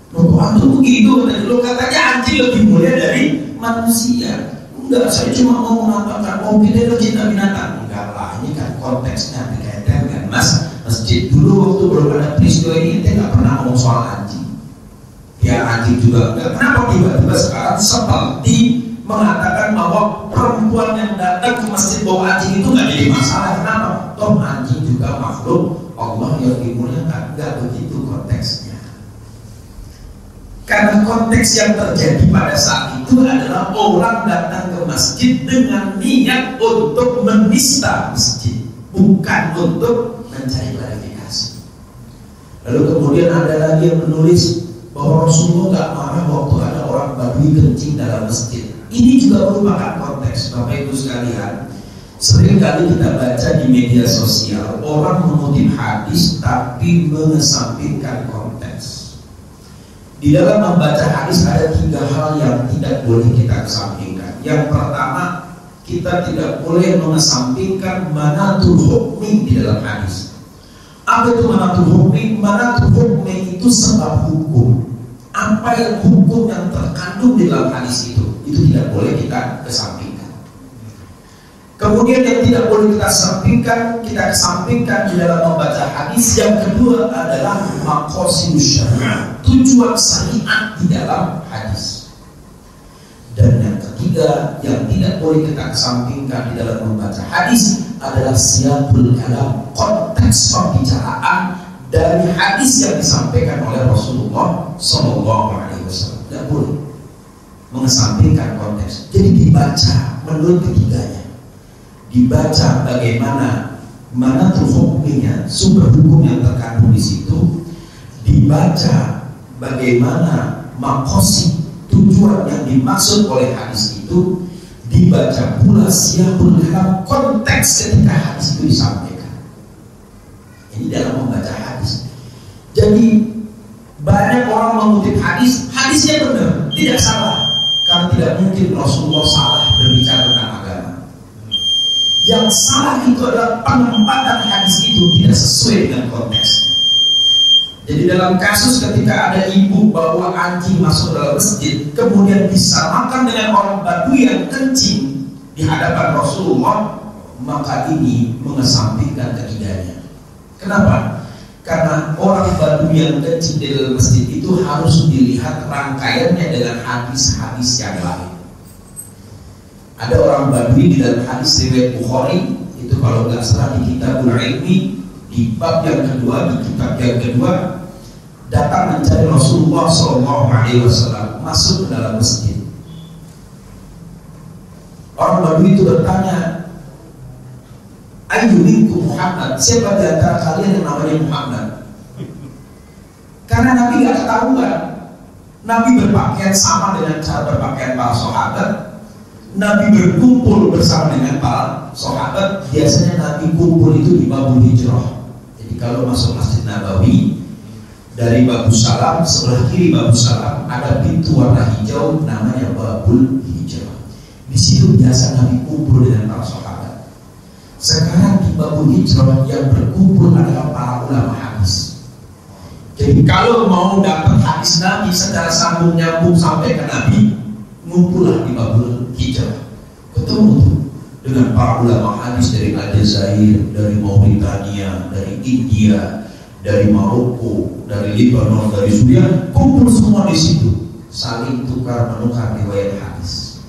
Loh, antum begitu, lu katanya anjing lebih mulia dari manusia. Enggak, saya cuma mau mengatakan, oh kita cinta binatang. Enggak lah, ini kan konteksnya berkaitan dengan masjid. Dulu waktu belum ada peristiwa ini, kita nggak pernah ngomong soal anjing. Ya anjing juga enggak. Kenapa tiba-tiba sekarang seperti mengatakan bahwa perempuan yang datang ke masjid bawa anjing itu nggak jadi masalah? Kenapa? Toh anjing juga makhluk Allah yang dimuliakan. Nggak begitu konteksnya. Karena konteks yang terjadi pada saat itu adalah orang datang ke masjid dengan niat untuk menista masjid, bukan untuk mencari klarifikasi. Lalu kemudian ada lagi yang menulis bahwa Rasulullah gak marah waktu ada orang Badui kencing dalam masjid. Ini juga merupakan konteks, Bapak Ibu sekalian. Sering kali kita baca di media sosial orang mengutip hadis tapi mengesampingkan konteks. Di dalam membaca hadis ada 3 hal yang tidak boleh kita kesampingkan. Yang pertama, kita tidak boleh mengesampingkan manatul hukmi di dalam hadis. Apa itu manatul hukmi? Manatul hukmi itu sebab hukum. Apa yang hukum yang terkandung di dalam hadis itu tidak boleh kita kesampingkan. Kemudian yang tidak boleh kita kesampingkan di dalam membaca hadis. Yang kedua adalah maqasidus syariah, tujuan syariat di dalam hadis. Dan yang ketiga yang tidak boleh kita kesampingkan di dalam membaca hadis adalah siyaqul kalam, konteks pembicaraan dari hadis yang disampaikan oleh Rasulullah SAW. Tidak boleh mengesampingkan konteks. Jadi dibaca menurut ketiganya. Dibaca bagaimana manatul hukminya, sumber hukum yang terkandung di situ, dibaca bagaimana makosid tujuan yang dimaksud oleh hadis itu, dibaca pula siyaqul kalam, konteks ketika hadis itu disampaikan. Ini dalam membaca hadis. Jadi banyak orang mengutip hadis, hadisnya benar, tidak salah, karena tidak mungkin Rasulullah salah berbicara tentang agama. Yang salah itu adalah penempatan hadis itu tidak sesuai dengan konteksnya. Jadi dalam kasus ketika ada ibu bawa anjing masuk dalam masjid, kemudian disamakan dengan orang Badui yang kencing di hadapan Rasulullah, maka ini mengesampingkan ketiganya. Kenapa? Karena orang Badui yang kencing di dalam masjid itu harus dilihat rangkaiannya dengan hadis-hadis yang lain. Ada orang Badui di dalam hadis riwayat Bukhari, itu kalau nggak salah di Kitabul Ilmi, di bab yang kedua, di kitab yang kedua, datang mencari Rasulullah SAW, masuk ke dalam masjid. Orang Badui itu bertanya, "Ayyu minkum Muhammad?" Siapa di antara kalian yang namanya Muhammad? Karena Nabi nggak ketahuan. Nabi berpakaian sama dengan cara berpakaian para sahabat. Nabi berkumpul bersama dengan para sahabat. Biasanya Nabi kumpul itu di Babul Hijrah. Jadi kalau masuk Masjid Nabawi, dari Babus Salam, sebelah kiri Babus Salam ada pintu warna hijau namanya Babul Hijrah. Di situ biasa Nabi kumpul dengan para sahabat. Sekarang di Babul Hijrah yang berkumpul adalah para ulama hadis. Jadi kalau mau dapat hadis Nabi secara sambung nyambung sampai ke Nabi, ngumpullah di Babul Hijrah. Ketemu dengan para ulama hadis dari Aljazair, dari Mauritania, dari India, dari Maroko, dari Lebanon, dari Suriah, kumpul semua di situ, saling tukar menukar riwayat hadis.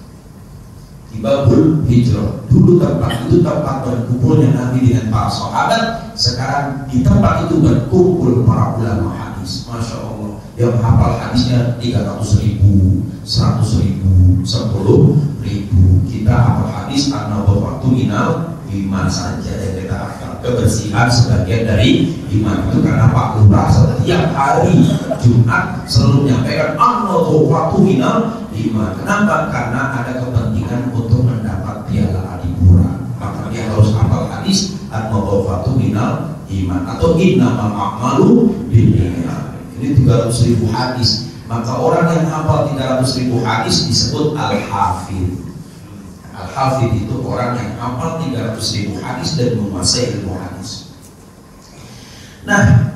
Di Babul Hijrah, dulu tempat itu tempat berkumpulnya Nabi dengan para sahabat. Sekarang di tempat itu berkumpul para ulama hadis. Masya Allah, yang hafal hadisnya 300.000, 100.000, 10.000. Kita hafal hadis an-nabawi minal iman saja yang kita hafal. Kebersihan sebagian dari iman. Itu karena Pak Lurah setiap hari Jumat selalu menyampaikan an-nabawi minal iman. Kenapa? Karena ada kepentingan untuk mendapat piala adipura. Maka dia harus hafal hadis an-nabawi minal iman atau innamal a'malu binniyat. Ini 300.000 hadis. Maka orang yang hafal 300.000 hadis disebut al-hafidh. Al-hafidh itu orang yang hafal 300.000 hadis dan menguasai ilmu hadis. Nah,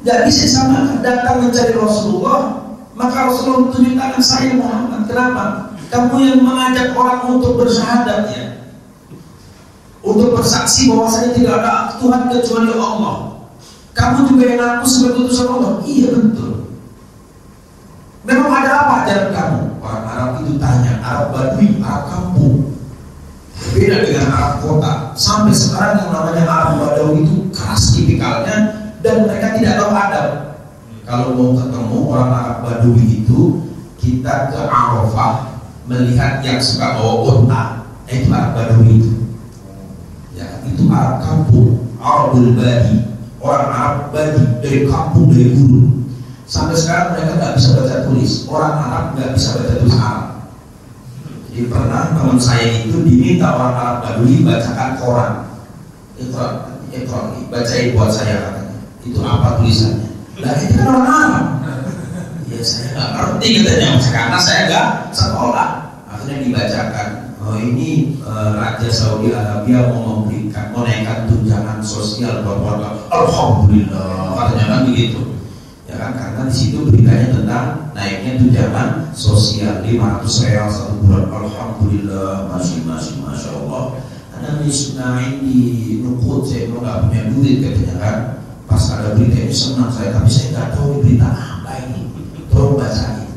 nggak bisa sama datang mencari Rasulullah, maka Rasulullah tunjukkan saya Muhammad. Kenapa? Kamu yang mengajak orang untuk bersyahadat, ya, untuk bersaksi bahwasanya tidak ada Tuhan kecuali Allah. Kamu juga yang ngaku sebagai utusan Allah. Iya, betul. Memang ada apa ajaran kamu? Orang Arab itu tanya, Arab Badui, Arab kampung. Beda dengan Arab kota. Sampai sekarang yang namanya Arab Badawi itu keras tipikalnya dan mereka tidak tahu adab. Kalau mau ketemu orang Arab Badawi itu, kita ke Arafah melihat yang suka bawa unta. Itu Arab Badawi itu. Ya, itu Arab kampung, Arabul Badi. Orang Arab Badi dari kampung, dari gurun. Sampai sekarang mereka nggak bisa baca tulis. Orang Arab nggak bisa baca tulis Arab. Jadi pernah teman saya itu diminta orang Arab Badui bacakan koran. Ikron, bacain buat saya katanya. Itu apa tulisannya? Lah itu kan orang Arab. Ya saya nggak ngerti katanya, karena saya nggak sekolah. Akhirnya dibacakan. Oh ini Raja Saudi Arabia mau menaikkan tunjangan sosial buat warga. Alhamdulillah, katanya kan begitu. Ya kan, karena di situ beritanya tentang naiknya tunjangan sosial 500 real satu bulan. Alhamdulillah, masya Allah. Ada misnain di Nukut, saya mau nggak punya duit katanya kan. Pas ada berita ini senang saya, tapi saya nggak tahu berita apa ini. Tolong bacain.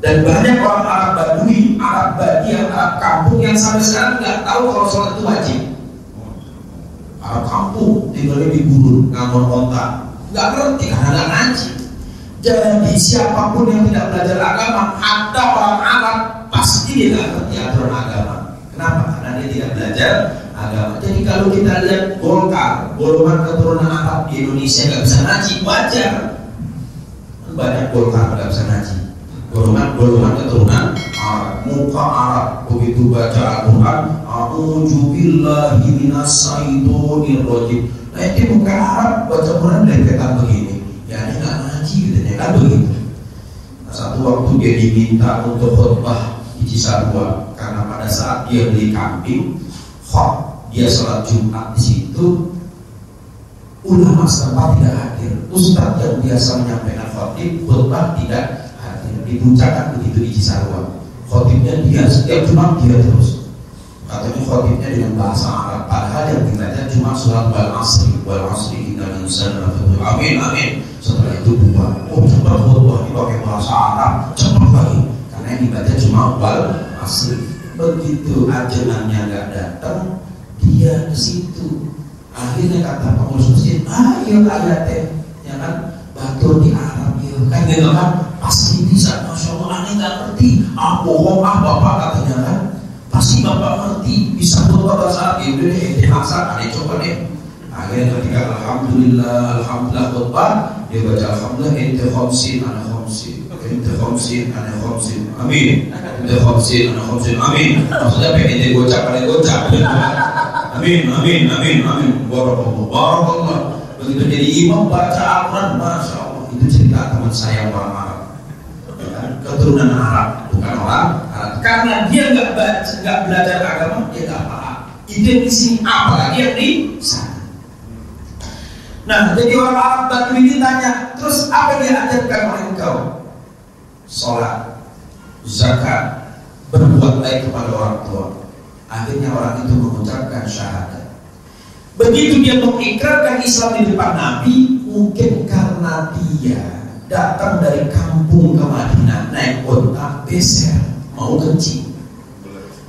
Dan banyak orang Arab Badui, Arab Badi, Arab kampung yang sampai sekarang nggak tahu kalau sholat itu wajib. Arab kampung tinggalnya di gurun, ngamon onta, nggak ngerti karena nggak ngaji. Jadi siapapun yang tidak belajar agama, ada orang Arab pasti dia nggak ngerti aturan agama. Kenapa? Karena dia tidak belajar agama. Jadi kalau kita lihat Golkar, golongan keturunan Arab di Indonesia nggak bisa ngaji, wajar. banyak golkar nggak bisa ngaji. Golongan keturunan Arab, muka Arab, begitu baca Al-Quran, a'udzubillahi minasyaitonir rajim. Nah itu muka Arab baca Quran lempetan begini, ya ini nggak ngaji gitu ya kan begitu. Nah, satu waktu dia diminta untuk khutbah di Cisarua karena pada saat dia beli kambing, dia sholat Jumat di situ, ulama setempat tidak hadir, ustadz yang biasa menyampaikan khutbah tidak hadir. Dipuncakkan begitu di Cisarua, khotibnya dia setiap Jumat dia terus, katanya khotibnya dengan bahasa Arab, padahal yang dibaca cuma surat wal asri innal insana lafi khusr, amin. Setelah itu bubar, cepat khutbah dipakai bahasa Arab, cepat lagi karena yang dibaca cuma wal asri. Begitu ajarannya nggak datang, dia ke situ. Akhirnya kata pengurus masjid, ayo ayatnya, ya kan, batur di Arab, ya kan, gitu kan, pasti bisa, masya Allah, aneh nggak ngerti, bohong bapak katanya kan, pasti bapak ngerti, bisa khutbah bahasa Arab, itu deh, hasan, aneh coba deh. Akhirnya ketika alhamdulillah khutbah, dia baca alhamdulillah, ente khomsin, ana khomsin, amin, ente khomsin, ana khomsin, amin. Maksudnya apa? Ente gocap, amin. Barakallah. Begitu jadi imam baca Al-Quran, masya Allah, itu cerita teman saya orang Arab, keturunan Arab, bukan orang Arab. Karena dia nggak belajar agama, dia nggak paham. Itu yang di sini, apalagi yang di sana. Nah, jadi orang Arab Batu ini tanya, terus apa yang diajarkan oleh engkau? Sholat, zakat, berbuat baik kepada orang tua. Akhirnya orang itu mengucapkan syahadat. Begitu dia mengikrarkan Islam di depan Nabi, mungkin karena dia datang dari kampung ke Madinah naik onta beser mau kencing.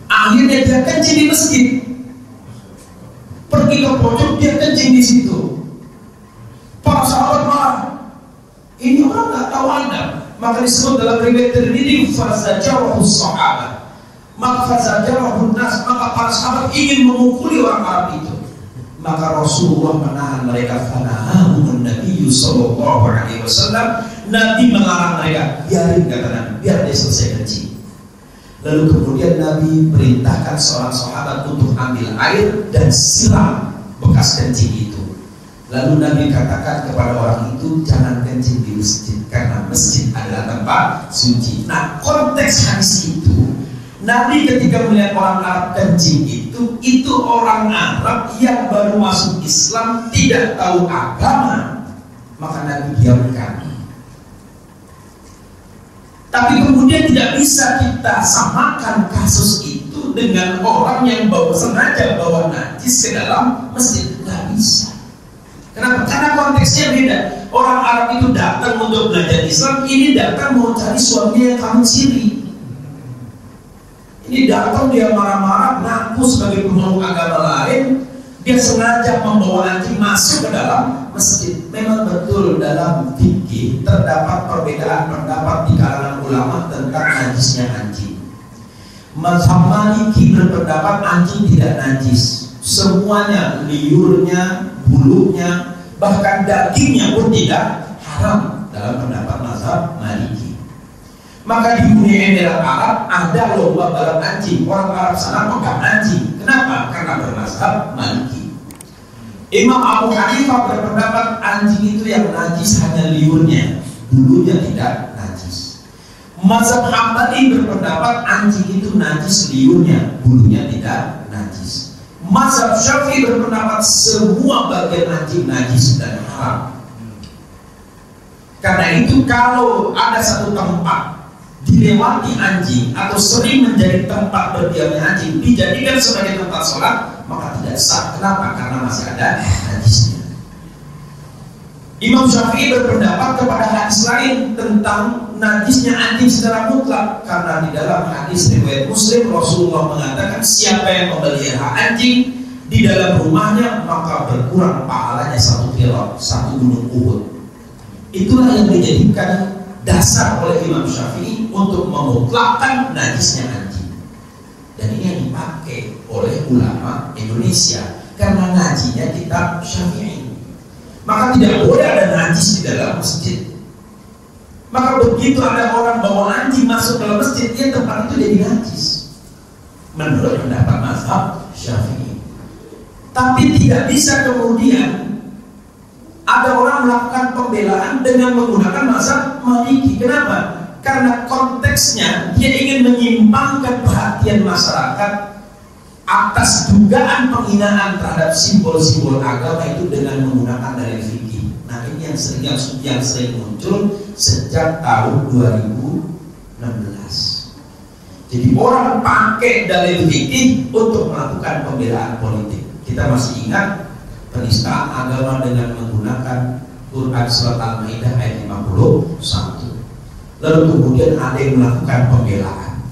Akhirnya dia kencing di masjid. Pergi ke pojok dia kencing di situ. Para sahabat marah. Ini orang nggak tahu adab. Maka disebut dalam riwayat Tirmidzi fazajarahus sahabat. Maka fazajarahun nas, maka para sahabat ingin memukuli orang Arab itu. Maka Rasulullah menahan mereka. Fanahahumun Nabi sallallahu alaihi wasallam. Nabi melarang mereka, biarin kata Nabi, biar dia selesai kencing. Lalu kemudian Nabi perintahkan seorang sahabat untuk ambil air dan siram bekas kencing itu. Lalu Nabi katakan kepada orang itu, jangan kencing di masjid karena masjid adalah tempat suci. Nah, konteks hadis itu, Nabi ketika melihat orang Arab kencing itu orang Arab yang baru masuk Islam, tidak tahu agama, maka Nabi diamkan. Tapi kemudian tidak bisa kita samakan kasus itu dengan orang yang sengaja bawa najis ke dalam masjid. Tidak bisa. Kenapa? Karena konteksnya beda. Orang Arab itu datang untuk belajar Islam, ini datang mau cari suaminya yang kawin siri. Ini datang dia marah-marah, ngaku sebagai pemeluk agama lain, dia sengaja membawa anjing masuk ke dalam masjid. Memang betul dalam fikih terdapat perbedaan pendapat di kalangan ulama tentang najisnya anjing. Mazhab Maliki berpendapat anjing tidak najis, semuanya, liurnya, bulunya, bahkan dagingnya pun tidak haram dalam pendapat mazhab Maliki. Maka di Uni Emirat Arab ada lomba balap anjing. Orang Arab sana pegang anjing. Kenapa? Karena bermazhab Maliki. Imam Abu Hanifah berpendapat anjing itu yang najis hanya liurnya, bulunya tidak najis. Mazhab Hambali berpendapat anjing itu najis liurnya, bulunya tidak najis. Mazhab Syafi'i berpendapat semua bagian anjing najis dan haram. Karena itu kalau ada satu tempat dilewati anjing atau sering menjadi tempat berdiamnya anjing, dijadikan sebagai tempat sholat, maka tidak sah. Kenapa? Karena masih ada najisnya. Imam Syafi'i berpendapat kepada hadis lain tentang najisnya anjing secara mutlak, karena di dalam hadis riwayat Muslim Rasulullah mengatakan siapa yang memelihara anjing di dalam rumahnya maka berkurang pahalanya 1 kilo, 1 gunung Uhud. Itulah yang dijadikan dasar oleh Imam Syafi'i untuk memutlakkan najisnya anjing. Dan ini yang dipakai oleh ulama Indonesia karena ngajinya kitab Syafi'i. Maka tidak boleh ada najis di dalam masjid. Maka begitu ada orang bawa anjing masuk ke masjid, ya tempat itu jadi najis menurut pendapat mazhab Syafi'i. Tapi tidak bisa kemudian ada orang melakukan pembelaan dengan menggunakan mazhab Maliki. Kenapa? Karena konteksnya dia ingin menyimpangkan perhatian masyarakat atas dugaan penghinaan terhadap simbol-simbol agama itu dengan menggunakan dalil fikih. Nah, ini yang sering muncul sejak tahun 2016. Jadi orang pakai dalil fikih untuk melakukan pembelaan politik. Kita masih ingat penistaan agama dengan menggunakan Quran surat Al-Maidah ayat 51. Lalu kemudian ada yang melakukan pembelaan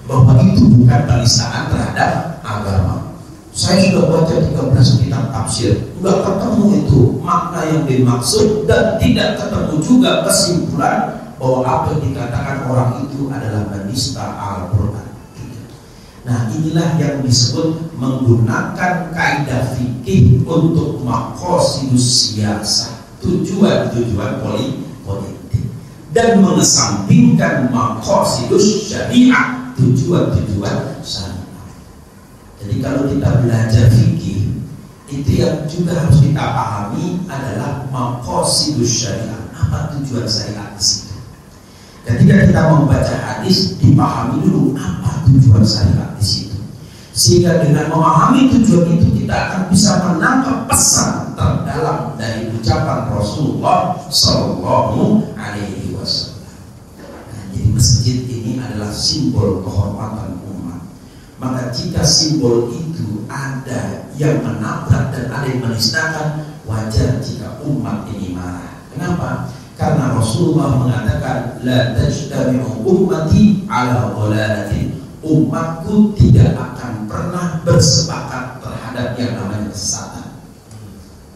bahwa itu bukan penistaan terhadap agama. Saya sudah baca 13 kitab tafsir, nggak ketemu itu makna yang dimaksud, dan tidak ketemu juga kesimpulan bahwa apa yang dikatakan orang itu adalah menista Al-Quran. Nah, inilah yang disebut menggunakan kaidah fikih untuk maqasidus siyasah, tujuan-tujuan politik, dan mengesampingkan maqasidus syariah, tujuan-tujuan syariah. Jadi kalau kita belajar fikih, itu yang juga harus kita pahami adalah maqasidus syariah. Apa tujuan syariat di situ? Ketika kita membaca hadis, dipahami dulu apa tujuan syariat di situ. Sehingga dengan memahami tujuan itu, kita akan bisa menangkap pesan terdalam dari ucapan Rasulullah Sallallahu Alaihi Wasallam. Nah, jadi masjid ini adalah simbol kehormatan umat. Maka jika simbol itu ada yang menabrak dan ada yang menistakan, wajar jika umat ini marah. Kenapa? Karena Rasulullah mengatakan, la tajtami'u ummati ala dhalalatin. Umatku tidak akan pernah bersepakat terhadap yang namanya kesesatan.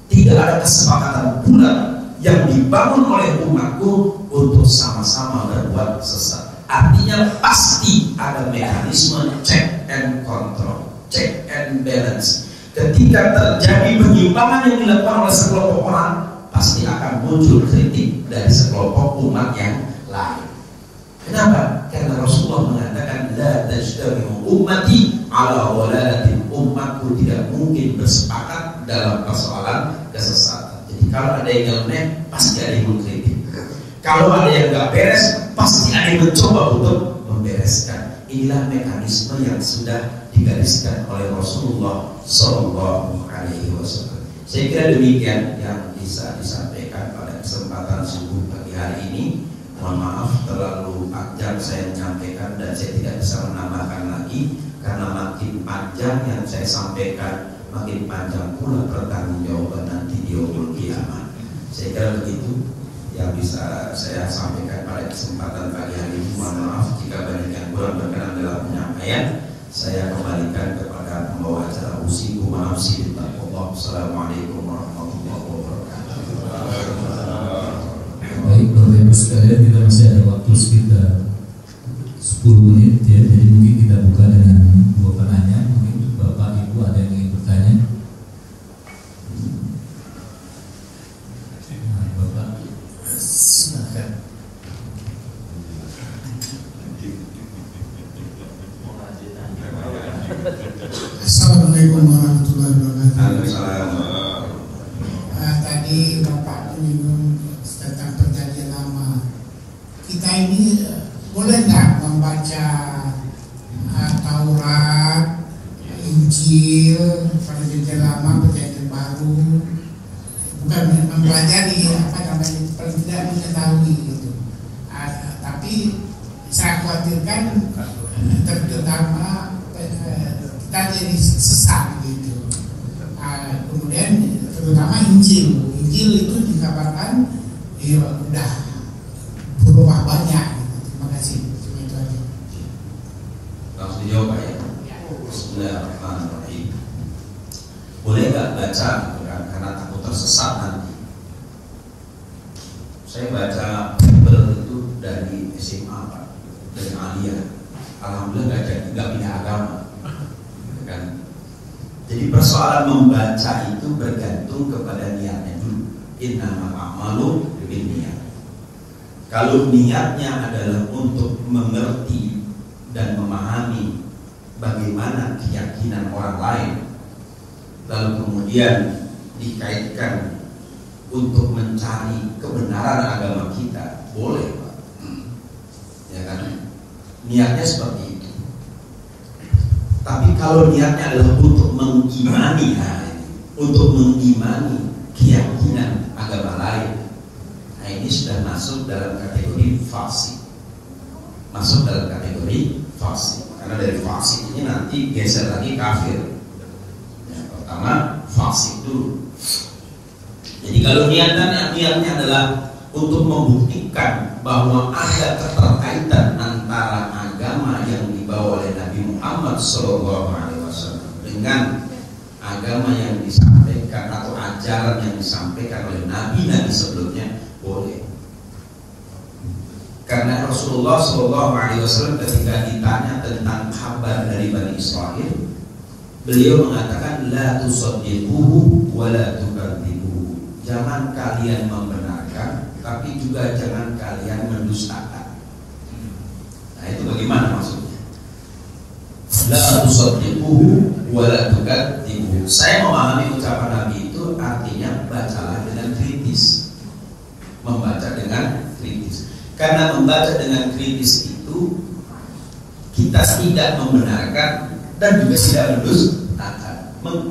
Tidak ada kesepakatan bulat yang dibangun oleh umatku untuk sama-sama berbuat sesat. Artinya pasti ada mekanisme check and control, check and balance. Ketika terjadi penyimpangan yang dilakukan oleh sekelompok orang, pasti akan muncul kritik dari sekelompok umat yang lain. Kenapa? Karena Rasulullah mengatakan, la tajtami'u ummati ala dhalalatin. Umatku tidak mungkin bersepakat dalam persoalan kesesatan. Jadi kalau ada yang nyeleneh, pasti ada yang mengkritik. Kalau ada yang nggak beres, pasti ada yang mencoba untuk membereskan. Inilah mekanisme yang sudah digariskan oleh Rasulullah Sallallahu Alaihi Wasallam. Saya kira demikian yang bisa disampaikan pada kesempatan subuh pagi hari ini. Mohon maaf terlalu panjang saya menyampaikan dan saya tidak bisa menambahkan lagi, karena makin panjang yang saya sampaikan, makin panjang pula pertanggungjawaban nanti di yaumul qiyamah. Saya kira begitu yang bisa saya sampaikan pada kesempatan pagi hari ini. Mohon maaf jika banyak yang kurang berkenan dalam penyampaian. Saya kembalikan kepada pembawa acara usiku manafsi bittaqwa. Assalamualaikum warahmatullahi wabarakatuh. Baik, Bapak Ibu sekalian, kita masih ada waktu sekitar 10 menit ya, jadi mungkin kita buka dengan dua penanya. Mungkin Bapak Ibu ada yang ingin bertanya. Nah, Bapak, silakan. Assalamualaikum warahmatullahi wabarakatuh. Waalaikumsalam. Tadi Bapak menyinggung tentang perjanjian lama. Kita ini boleh nggak membaca Taurat, Injil, perjanjian lama, perjanjian baru? Bukan mempelajari apa namanya, paling tidak mengetahui gitu. Tapi saya khawatirkan terutama kita jadi sesat gitu. Kemudian terutama Injil itu dikabarkan ya udah berubah banyak gitu. Terima kasih. Cuma itu aja. Langsung dijawab ya. Bismillahirrahmanirrahim. Boleh nggak baca Quran karena takut tersesat nanti? Saya baca Bible itu dari SMA Pak, dari Aliyah. Alhamdulillah nggak pindah agama. Kan? Jadi persoalan membaca itu bergantung kepada niatnya dulu. Innamal a'malu binniyat. Kalau niatnya adalah untuk mengerti dan memahami bagaimana keyakinan orang lain, lalu kemudian dikaitkan untuk mencari kebenaran agama kita, boleh Pak. Ya kan? Niatnya seperti itu. Tapi kalau niatnya adalah untuk mengimani, untuk mengimani keyakinan agama lain, nah ini sudah masuk dalam kategori fasik. Masuk dalam kategori fasik. Karena dari fasik ini nanti geser lagi kafir. Yang pertama fasik dulu. Jadi kalau niatnya adalah untuk membuktikan bahwa ada keterkaitan antara agama yang dibawa oleh Nabi Muhammad SAW dengan agama yang disampaikan atau ajaran yang disampaikan oleh nabi-nabi sebelumnya, boleh. Karena Rasulullah SAW ketika ditanya tentang kabar dari Bani Israel, beliau mengatakan la tusaddiquhu wa la tukadzibuhu. Jangan kalian membenarkan, tapi juga jangan kalian mendustakan. Nah itu bagaimana maksudnya? La tusaddiquhu wa la tukadzibuhu. Saya memahami ucapan Nabi itu artinya bacalah dengan kritis. Membaca dengan kritis. Karena membaca dengan kritis itu kita tidak membenarkan dan juga tidak mendustakan.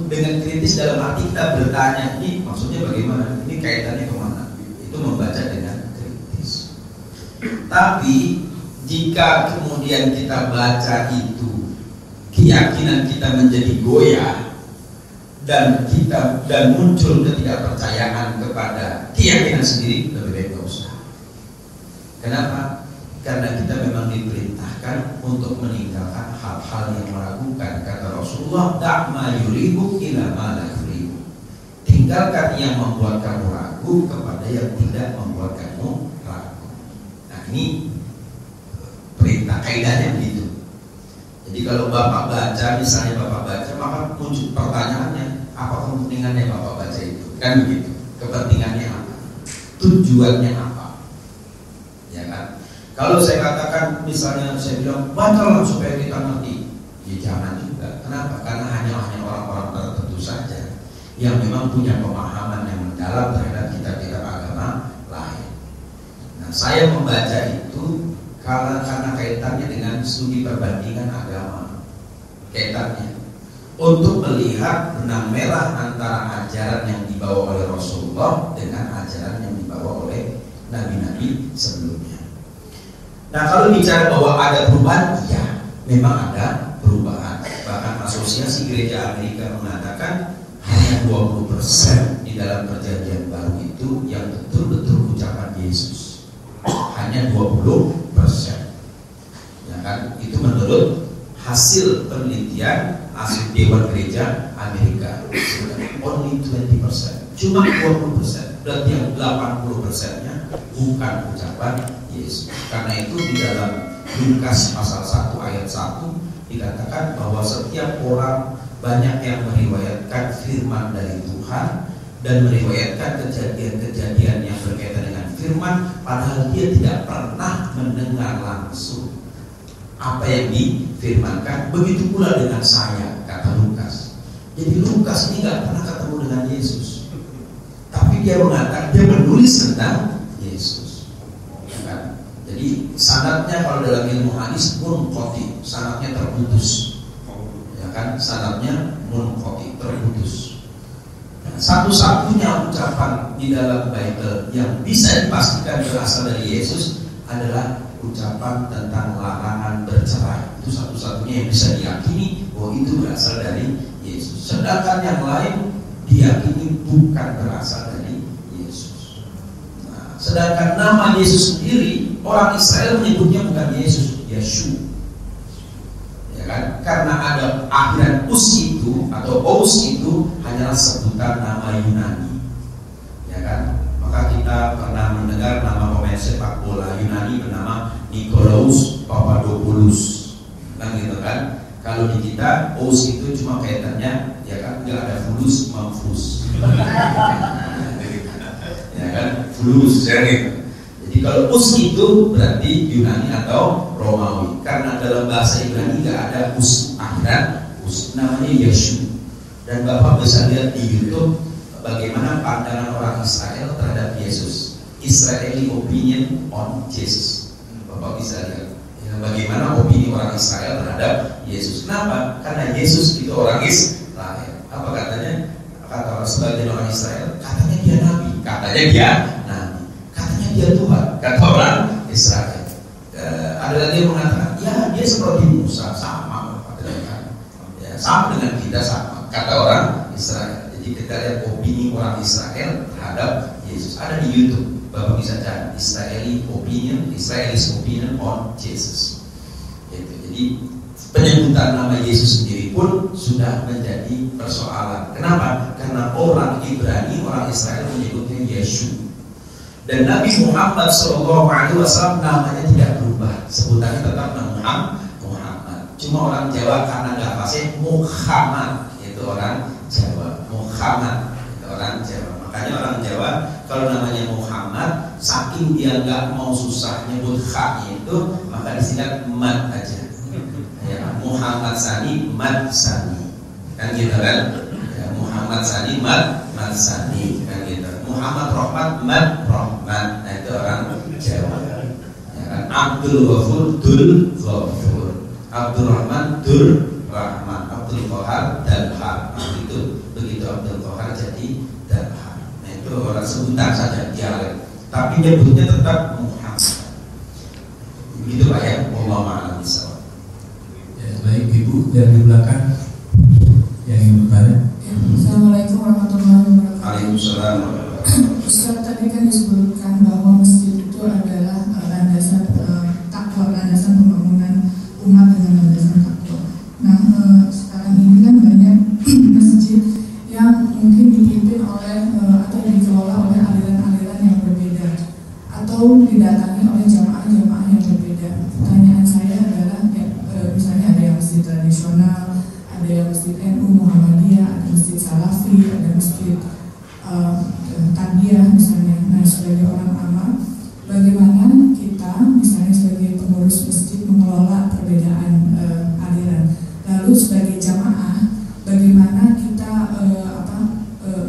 Dengan kritis dalam arti kita bertanya, ini maksudnya bagaimana? Ini kaitannya kemana? Itu membaca dengan kritis. Tapi jika kemudian kita baca itu, keyakinan kita menjadi goyah dan muncul ketidakpercayaan kepada keyakinan sendiri, lebih baik tidak usah. Kenapa? Karena kita memang diperintahkan untuk meninggalkan hal-hal yang meragukan. Kata Rasulullah, "Da'ma yuribu ila ma la yuribu." Tinggalkan yang membuat kamu ragu kepada yang tidak membuat kamu ragu. Nah ini perintah, kaidahnya begitu. Jadi kalau Bapak baca, misalnya Bapak baca, maka muncul pertanyaannya, apa kepentingannya Bapak baca itu? Kan begitu. Kepentingannya apa? Tujuannya apa? Ya kan? Kalau saya katakan, misalnya saya bilang bacalah supaya kita ngerti, ya jangan juga. Kenapa? Karena hanya orang-orang tertentu saja yang memang punya pemahaman yang mendalam terhadap kitab-kitab agama lain. Nah, saya membaca itu karena kaitannya dengan studi perbandingan agama, kaitannya untuk melihat benang merah antara ajaran yang dibawa oleh Rasulullah dengan ajaran yang dibawa oleh nabi-nabi sebelumnya. Nah kalau bicara bahwa ada perubahan, ya memang ada perubahan. Bahkan Asosiasi Gereja Amerika mengatakan hanya 20% di dalam perjanjian baru itu yang betul-betul ucapan Yesus. Hanya 20%. Ya kan? Itu menurut hasil penelitian hasil Dewan Gereja Amerika. Only 20%. Cuma 20%. Berarti yang 80%-nya bukan ucapan Yesus. Karena itu di dalam Lukas pasal 1 ayat 1 dikatakan bahwa setiap orang banyak yang meriwayatkan firman dari Tuhan dan meriwayatkan kejadian-kejadian yang berkaitan dengan firman, padahal dia tidak pernah mendengar langsung apa yang difirmankan. Begitu pula dengan saya, kata Lukas. Jadi Lukas ini nggak pernah ketemu dengan Yesus, tapi dia mengatakan, dia menulis tentang Yesus. Ya kan? Jadi sanadnya kalau dalam ilmu hadis munqati, sanadnya terputus. Ya kan? Sanadnya munqati, terputus. Satu-satunya ucapan di dalam Bible yang bisa dipastikan berasal dari Yesus adalah ucapan tentang larangan bercerai. Itu satu-satunya yang bisa diyakini bahwa itu berasal dari Yesus. Sedangkan yang lain diyakini bukan berasal dari Yesus. Nah, sedangkan nama Yesus sendiri orang Israel menyebutnya bukan Yesus, Yeshu. Ya kan? Karena ada akhiran us itu atau ous itu hanyalah sebutan nama Yunani. Ya kan? Maka kita pernah mendengar nama pemain sepak bola Yunani bernama Nikolaus Papadopoulos. Kan gitu kan? Kalau di kita ous itu cuma kaitannya, ya kan, nggak ada fulus mamfus. Ya kan? Fulus, ya gitu. Jadi Jadi kalau us itu berarti Yunani atau Romawi. Karena dalam bahasa Ibrani nggak ada us akhiran, us namanya Yeshu. Dan Bapak bisa lihat di YouTube bagaimana pandangan orang Israel terhadap Yesus. Israeli opinion on Jesus. Bapak bisa lihat ya, bagaimana opini orang Israel terhadap Yesus. Kenapa? Karena Yesus itu orang Israel. Apa katanya? Kata orang sebagian orang Israel, katanya dia nabi, katanya dia nabi, katanya dia Tuhan, kata orang Israel. Ada lagi yang mengatakan, ya dia seperti Musa, sama, ya, sama dengan kita, sama, kata orang Israel. Jadi kita lihat opini orang Israel terhadap Yesus. Ada di YouTube, Bapak bisa cari Israelis opinion on Jesus. Jadi penyebutan nama Yesus sendiri pun sudah menjadi persoalan. Kenapa? Karena orang Ibrani, orang Israel menyebutnya Yeshu. Dan Nabi Muhammad SAW namanya tidak berubah, sebutannya tetap Muhammad. Cuma orang Jawa karena nggak fasih Muhammad, itu orang Jawa. Muhammad itu orang Jawa. Makanya orang Jawa kalau namanya Muhammad, saking dia nggak mau susah nyebut H itu, maka disingkat Mat aja. Ya, Muhammad Sani, Mat Sani, kan gitu kan? Ya, Muhammad Sani, Mat Sani, kan gitu. Muhammad Rahmat, Mat Rahmat, nah itu orang Jawa. Ya, kan? Abdul Ghafur, Dul Ghafur, Abdul Rahman, Dul Rahman, Abdul Qahar, Dalhar. Nah, begitu Abdul Qahar jadi Dalhar. Nah itu orang sebutan saja dialek, tapi nyebutnya tetap Muhammad. Begitu Pak ya, Allah ma'alam bisawab. Baik Ibu yang di belakang yang ingin bertanya. Assalamualaikum warahmatullahi wabarakatuh. Waalaikumsalam. Ustaz, tadi kan disebutkan bahwa masjid itu adalah landasan takwa, landasan pembangunan umat dengan landasan takwa. Nah, sekarang ini kan banyak masjid yang mungkin dipimpin oleh atau dikelola oleh aliran-aliran yang berbeda atau didatangi oleh jamaah-jamaah yang berbeda. Pertanyaan saya adalah misalnya ada yang masjid tradisional, ada yang masjid NU Muhammadiyah, ada masjid Salafi, ada masjid Tarbiyah misalnya. Nah, sebagai orang awam, bagaimana kita misalnya sebagai pengurus masjid mengelola perbedaan aliran? Lalu sebagai jamaah, bagaimana kita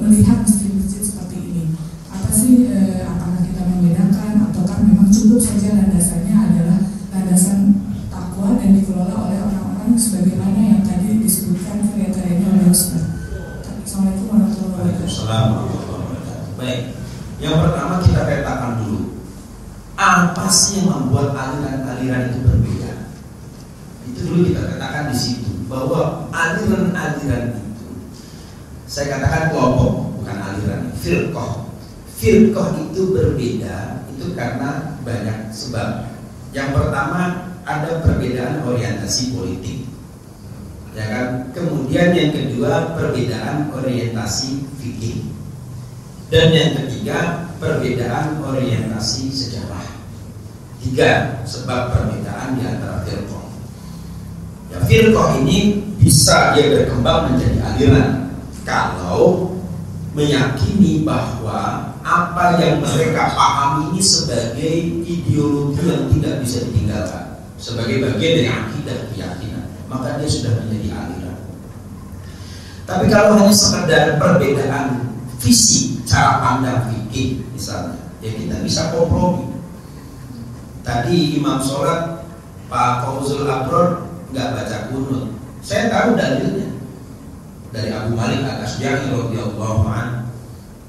melihat masjid-masjid seperti ini? Apa sih apakah kita membedakan ataukah memang cukup saja landasannya adalah landasan takwa dan dikelola oleh orang-orang sebagaimana yang tadi disebutkan kriterianya oleh Ustaz. Assalamualaikum warahmatullahi wabarakatuh. Baik, yang pertama kita petakan dulu apa sih yang membuat aliran-aliran itu berbeda. Itu dulu kita katakan di situ bahwa aliran-aliran itu, saya katakan kelompok bukan aliran, firqah. Firqah itu berbeda itu karena banyak sebab. Yang pertama ada perbedaan orientasi politik, ya kan. Kemudian yang kedua perbedaan orientasi fikih, dan yang ketiga perbedaan orientasi sejarah. 3 sebab perbedaan di antara firqah. Ya, firqah ini bisa dia berkembang menjadi aliran kalau meyakini bahwa apa yang mereka pahami ini sebagai ideologi yang tidak bisa ditinggalkan, sebagai bagian dari akidah keyakinan, maka dia sudah menjadi aliran. Tapi kalau hanya sekedar perbedaan visi, cara pandang fikih misalnya, ya kita bisa kompromi. Tadi imam sholat Pak Fauzul Abror nggak baca kunut, saya tahu dalilnya dari Abu Malik Al-Asy'ari radhiyallahu anhu.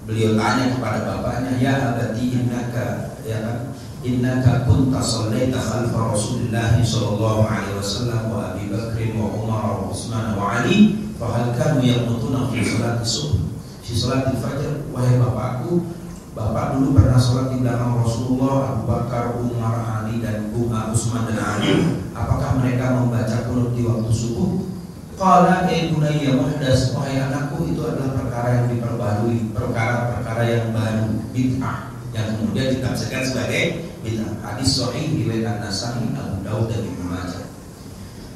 Beliau tanya kepada bapaknya, ya abati innaka, ya kan, innaka kunta shallaita khalfa Rasulillah sallallahu alaihi wasallam wa Abi Bakr wa Umar wa Utsman wa Ali, fa hal kanu yaqutuna fi salati subuh, fi salati fajr. Wahai bapakku, bapak dulu pernah sholat di belakang Rasulullah, Abu Bakar, Umar, Ali dan Utsman dan Ali. Apakah mereka membaca kunut di waktu subuh? Qala bunayya muhdas, wahai anakku, itu adalah perkara yang diperbarui, perkara-perkara yang baru, bid'ah, yang kemudian ditafsirkan sebagai bid'ah. Hadis sahih riwayat An-Nasa'i, Abu Daud dan Ibnu Majah.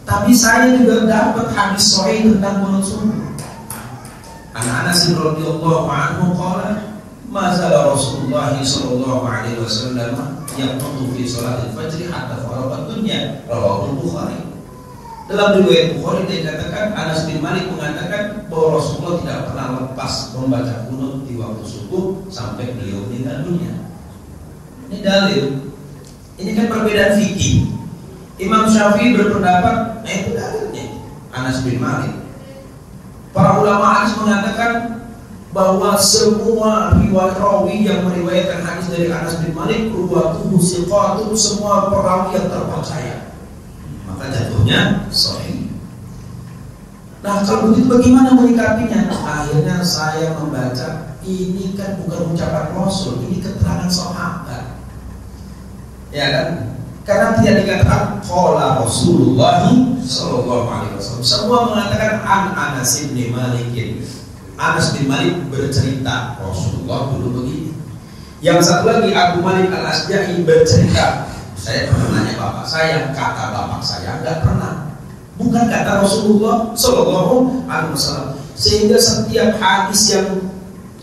Tapi saya juga dapat hadis sahih tentang kunut subuh. Anas radhiyallahu anhu qala Mazala Rasulullah sallallahu alaihi wasallam yaqnutu fi salatil fajr hatta faraqa dunya, rawahu Bukhari. Dalam riwayat Bukhari dikatakan Anas bin Malik mengatakan bahwa Rasulullah tidak pernah lepas membaca qunut di waktu subuh sampai beliau meninggal dunia. Ini dalil. Ini kan perbedaan fikih. Imam Syafi'i berpendapat, itu dalilnya Anas bin Malik. Para ulama hadis mengatakan bahwa semua riwayat rawi yang meriwayatkan hadis dari Anas bin Malik ruwatuhu siqatun, semua perawi yang terpercaya, maka jatuhnya sahih. Nah, kalau begitu bagaimana menyikapinya? Akhirnya saya membaca, ini kan bukan ucapan Rasul, ini keterangan sahabat, ya kan? Karena tidak dikatakan qala Rasulullah sallallahu alaihi wasallam. Semua mengatakan an Anas bin Malik. Anas bin Malik bercerita Rasulullah dulu begini. Yang satu lagi Abu Malik Al-Asja'i bercerita, saya pernah nanya bapak saya, kata bapak saya enggak pernah. Bukan kata Rasulullah sallallahu alaihi wasallam. Sehingga setiap hadis yang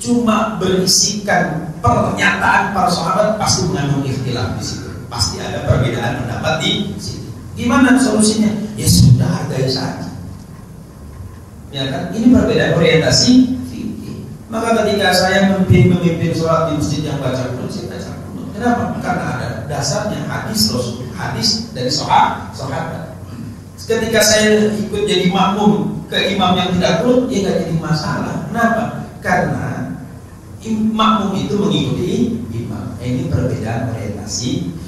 cuma berisikan pernyataan para sahabat pasti mengandung ikhtilaf di situ. Pasti ada perbedaan pendapat di situ. Gimana solusinya? Ya sudah, hargai saja. Ya kan? Ini perbedaan orientasi fikih. Maka ketika saya memimpin sholat di masjid yang baca qunut, saya baca qunut. Kenapa? Karena ada dasarnya hadis Rasul, hadis dari sahabat. Ketika saya ikut jadi makmum ke imam yang tidak qunut, ya nggak jadi masalah. Kenapa? Karena makmum itu mengikuti imam. Ini perbedaan orientasi.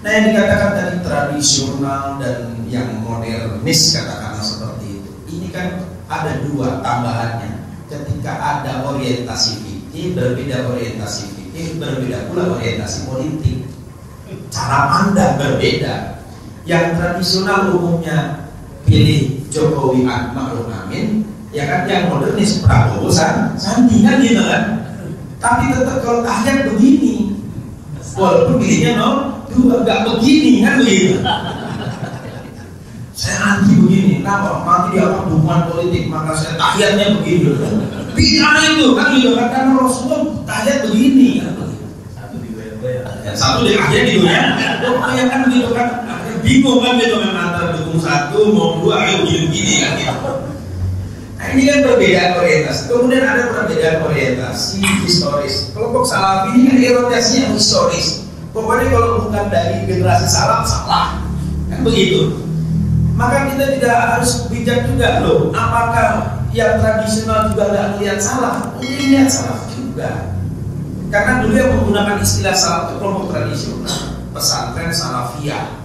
Nah, yang dikatakan tadi tradisional dan yang modernis, katakanlah seperti itu. Ini kan ada dua tambahannya. Ketika ada orientasi fikih, berbeda orientasi fikih, berbeda pula orientasi politik. Cara pandang berbeda. Yang tradisional umumnya pilih Jokowi Ma'ruf Amin, ya kan? Yang modernis Prabowo Sandi, kan gitu kan? Tapi tetap kalau tahiyat begini, walaupun pilihnya dua, nggak begini, kan begitu. Saya anti begini, kenapa? Nanti dianggap dukungan politik, maka saya tahiyatnya begini. Bid'ah itu, kan gitu kan? Karena Rasulullah tahiyat begini, kan? Satu di akhir gitu ya. Ya kan gitu kan? Bingung kan gitu kan, antara dukung satu mau dua, ayo begini kan gitu. Nah, ini kan perbedaan orientasi. Kemudian ada perbedaan orientasi historis. Kelompok Salafi ini kan orientasinya historis. Pokoknya kalau bukan dari generasi salaf, salah, kan begitu. Maka kita tidak harus bijak juga loh. Apakah yang tradisional juga nggak melihat salah? Mungkin lihat salah juga. Karena dulu yang menggunakan istilah salaf itu kelompok tradisional, pesantren salafiyah.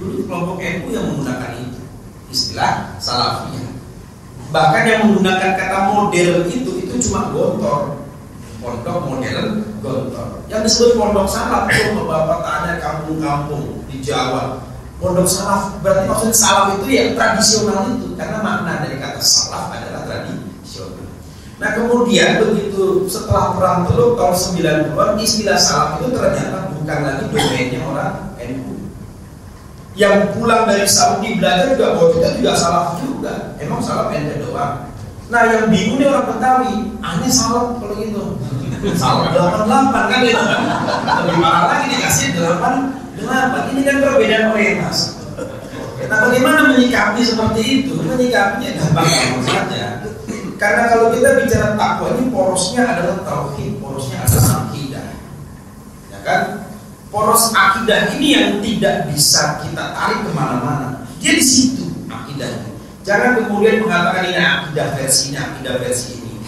Dulu kelompok NU yang menggunakan itu istilah salafiyah. Bahkan yang menggunakan kata modern itu cuma Gontor. Pondok modern Gontor. Yang disebut pondok salaf itu bapak tanya kampung-kampung di Jawa. Pondok salaf berarti maksudnya salaf itu ya tradisional itu, karena makna dari kata salaf adalah tradisional. Nah, kemudian begitu setelah perang Teluk tahun 90-an, istilah salaf itu ternyata bukan lagi domainnya orang NU. Yang pulang dari Saudi belajar juga bahwa kita juga salaf juga. Emang salaf ente doang. Nah, yang bingung nih orang Betawi, aneh salaf kalau gitu. Salaf 88 kan gitu. Lebih parah lagi dikasih 88. Ini kan perbedaan orientasi. Nah, bagaimana menyikapi seperti itu? Menyikapinya gampang saja. Karena kalau kita bicara takwa ini porosnya adalah tauhid, porosnya adalah akidah. Ya kan? Poros akidah ini yang tidak bisa kita tarik kemana-mana. Dia di situ akidahnya. Jangan kemudian mengatakan ini akidah versi ini.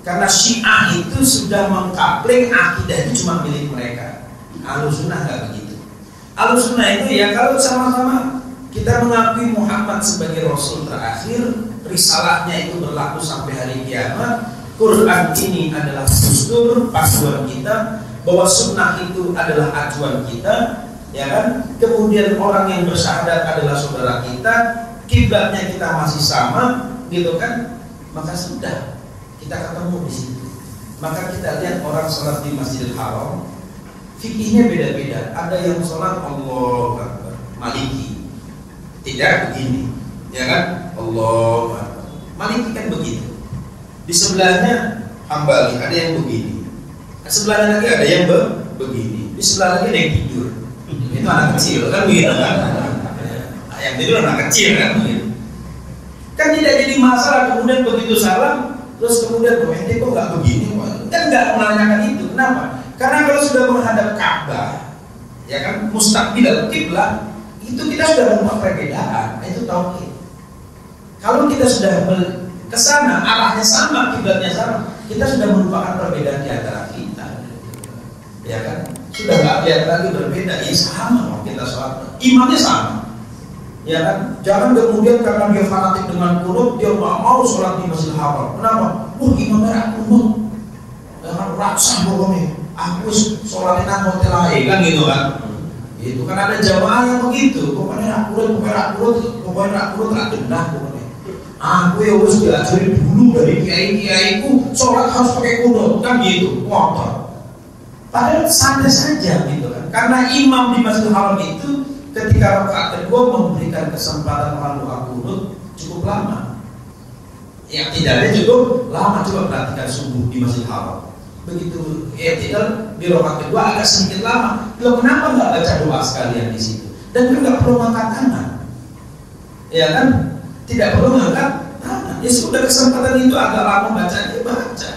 Karena Syiah itu sudah mengkapling akidah itu cuma milik mereka. Ahlussunnah nggak begitu. Ahlussunnah itu ya kalau sama-sama kita mengakui Muhammad sebagai Rasul terakhir, risalahnya itu berlaku sampai hari kiamat. Quran ini adalah dustur panduan kita, bahwa sunnah itu adalah acuan kita, ya kan? Kemudian orang yang bersyahadat adalah saudara kita, kiblatnya kita masih sama, gitu kan? Maka sudah kita ketemu di situ. Maka kita lihat orang sholat di Masjidil Haram, fikihnya beda-beda. Ada yang sholat Allahu Akbar, Maliki, tidak begini, ya kan? Allahu Akbar, Maliki kan begitu. Di sebelahnya Hambali, ada yang begini. Sebelahnya lagi ada yang begini, di sebelah lagi ada yang tidur. Itu anak kecil kan begitu kan? Yang tidur anak kecil kan begitu. Kan tidak jadi masalah kemudian begitu salam, terus kemudian ente kok nggak begini? Kan nggak menanyakan itu. Kenapa? Karena kalau sudah menghadap Ka'bah, ya kan mustaqbil kiblat, itu kita sudah merupakan perbedaan. Itu tauhid. Kalau kita sudah ke sana, arahnya sama, kiblatnya sama, kita sudah merupakan perbedaan di antara kita. Ya kan? Sudah nggak lihat lagi berbeda, ya sama kita sholat. Imamnya sama. Ya kan? Jangan kemudian karena dia fanatik dengan kunut, dia nggak mau sholat di Masjidil Haram. Kenapa? Imamnya kunut. Ya kan? Raksa pokoknya. Aku sholatin nang hotel lain kan gitu kan? Itu kan ada jamaah yang begitu. Pokoknya nak kurut tak genah pokoknya. Aku ya harus diajarin dulu dari kiai-kiaiku sholat harus pakai kunut kan gitu. Kotor. Padahal santai saja gitu kan. Karena imam di Masjidil Haram itu ketika rakaat kedua memberikan kesempatan orang doa kunut cukup lama. Yang tidaknya cukup lama. Coba perhatikan subuh di Masjidil Haram. Begitu tidak di rakaat kedua agak sedikit lama. Loh kenapa nggak baca doa sekalian di situ? Dan juga nggak perlu ngangkat tangan. Ya kan? Tidak perlu ngangkat tangan. Ya sudah kesempatan itu agak lama bacanya baca.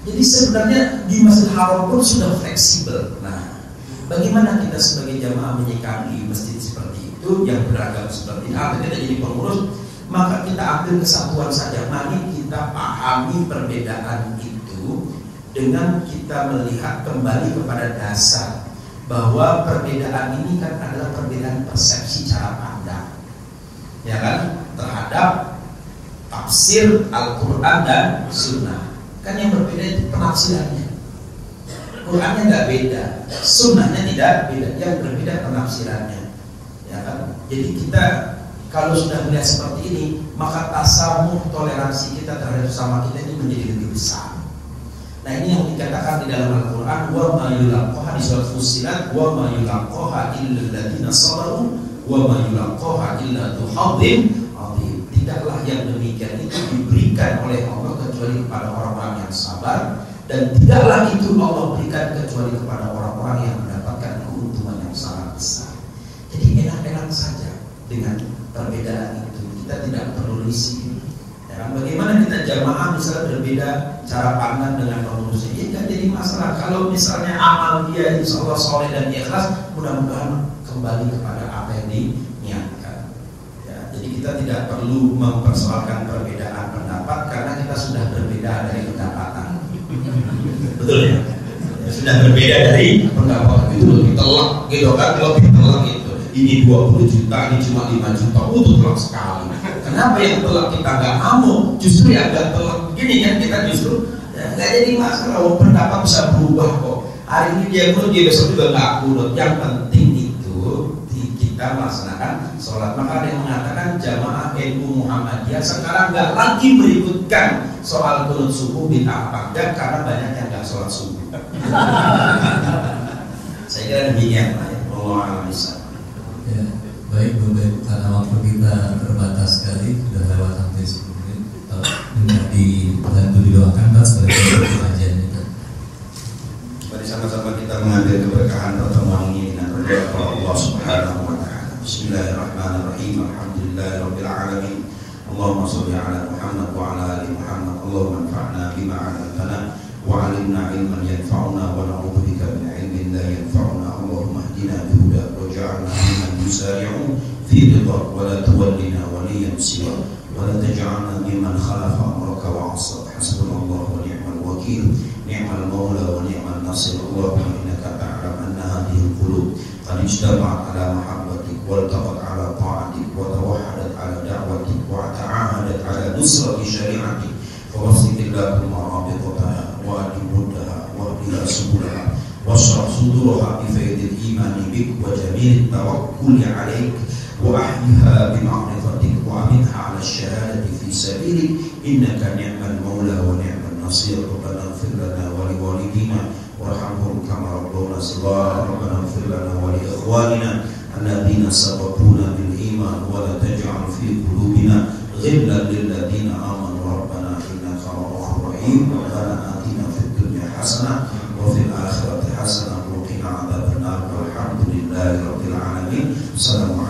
Jadi sebenarnya di Masjidil Haram pun sudah fleksibel. Nah, bagaimana kita sebagai jamaah menyikapi masjid seperti itu yang beragam seperti itu? Kita jadi pengurus, maka kita ambil kesatuan saja. Mari kita pahami perbedaan itu dengan kita melihat kembali kepada dasar bahwa perbedaan ini kan adalah perbedaan persepsi cara pandang, ya kan, terhadap tafsir Al-Quran dan Sunnah. Kan yang berbeda itu penafsirannya. Qurannya nggak beda, Sunnahnya tidak beda, yang berbeda penafsirannya, ya kan. Jadi kita kalau sudah melihat seperti ini, maka tasamuh toleransi kita terhadap sesama kita ini menjadi lebih besar. Nah ini yang dikatakan di dalam Al-Quran, wa ma yulaqaha di surat Fussilat, wa ma yulaqaha illa alladziina sabaru wa ma yulaqaha illa dzu hadzin adzim. Tidaklah yang demikian itu diberikan oleh Allah kecuali kepada orang-orang yang sabar, dan tidaklah itu Allah berikan kecuali kepada orang-orang yang mendapatkan keuntungan yang sangat besar. Jadi enak-enak saja dengan perbedaan itu, kita tidak perlu risih. Ya, bagaimana kita jamaah misalnya berbeda cara pandang dengan pengurusnya, ya tidak jadi masalah. Kalau misalnya amal dia insya Allah soleh dan ikhlas, mudah-mudahan kembali kepada apa yang diniatkan. Ya, jadi kita tidak perlu mempersoalkan perbedaan pendapat karena kita sudah berbeda dari pendapatan. Betul ya? Ya sudah berbeda dari pendapat itu lebih telak gitu kan, lebih telak gitu. Ini 20 juta, ini cuma 5 juta, itu telak sekali. Kenapa yang telak kita nggak mau? Justru yang agak telak begini kan kita justru nggak jadi masalah. Pendapat bisa berubah kok. Hari ini dia kunut, dia besok juga nggak kunut. Yang penting itu kita melaksanakan sholat. Maka ada yang mengatakan jamaah NU Muhammadiyah sekarang nggak lagi berikutkan soal kunut subuh bid'ah apa karena banyak yang nggak sholat subuh. Saya kira demikian lah ya. Allah bisa. Ya, baik Bapak Ibu, karena waktu kita terbatas sekali, sudah lewat hampir 10 menit. Minta dibantu didoakan Pak sebagai pengajian kita. Mari sama-sama kita mengambil keberkahan pertemuan ini dengan berdoa kepada Allah Subhanahu wa taala. Bismillahirrahmanirrahim. Alhamdulillahirabbil alamin. Allahumma shalli ala Muhammad wa ala ali Muhammad. Allahumma anfa'na bima 'allamtana wa 'allimna 'ilman yanfa'una wa na'udzu bika min 'ilmin la yanfa'una. Allahumma ihdina bihudak waj'alna mimman yusari'u fi ridhak wa la tuwallina waliyyan siwak wa la taj'alna mimman khalafa amraka wa 'asat. Hasbunallahu wa ni'mal wakeel. Ni'mal maula wa ni'mal nasir. Allahumma innaka ta'lam anna hadhihi al-qulub qad ijtama'at 'ala mahabbatik wa iltaqat 'ala ta'atik wa tawahhadat 'ala da'watik wa ta'ahadat 'ala nusrati syari'atik. Fawassit Allahumma rabitataha wa adimuddaha wa hdina subulaha washrah suduraha bi faydil imani bik wa jamil tawakkuli 'alaik wa ahyiha bi ma'rifatik wa aminha 'ala syahadati fi sabilik innaka ni'mal maula wa ni'mal nasir. Rabbana ighfir lana wa li walidina warhamhum kama rabbawna shighara. Rabbana ighfir lana wa li ikhwanina alladhina sabaquna bil iman wa la taj'al fi qulubina ghillan lil ladzina amanu. Rabbana innaka ra'ufur rahim. Rabbana atina fid dunya hasanah wa alamin. Assalamualaikum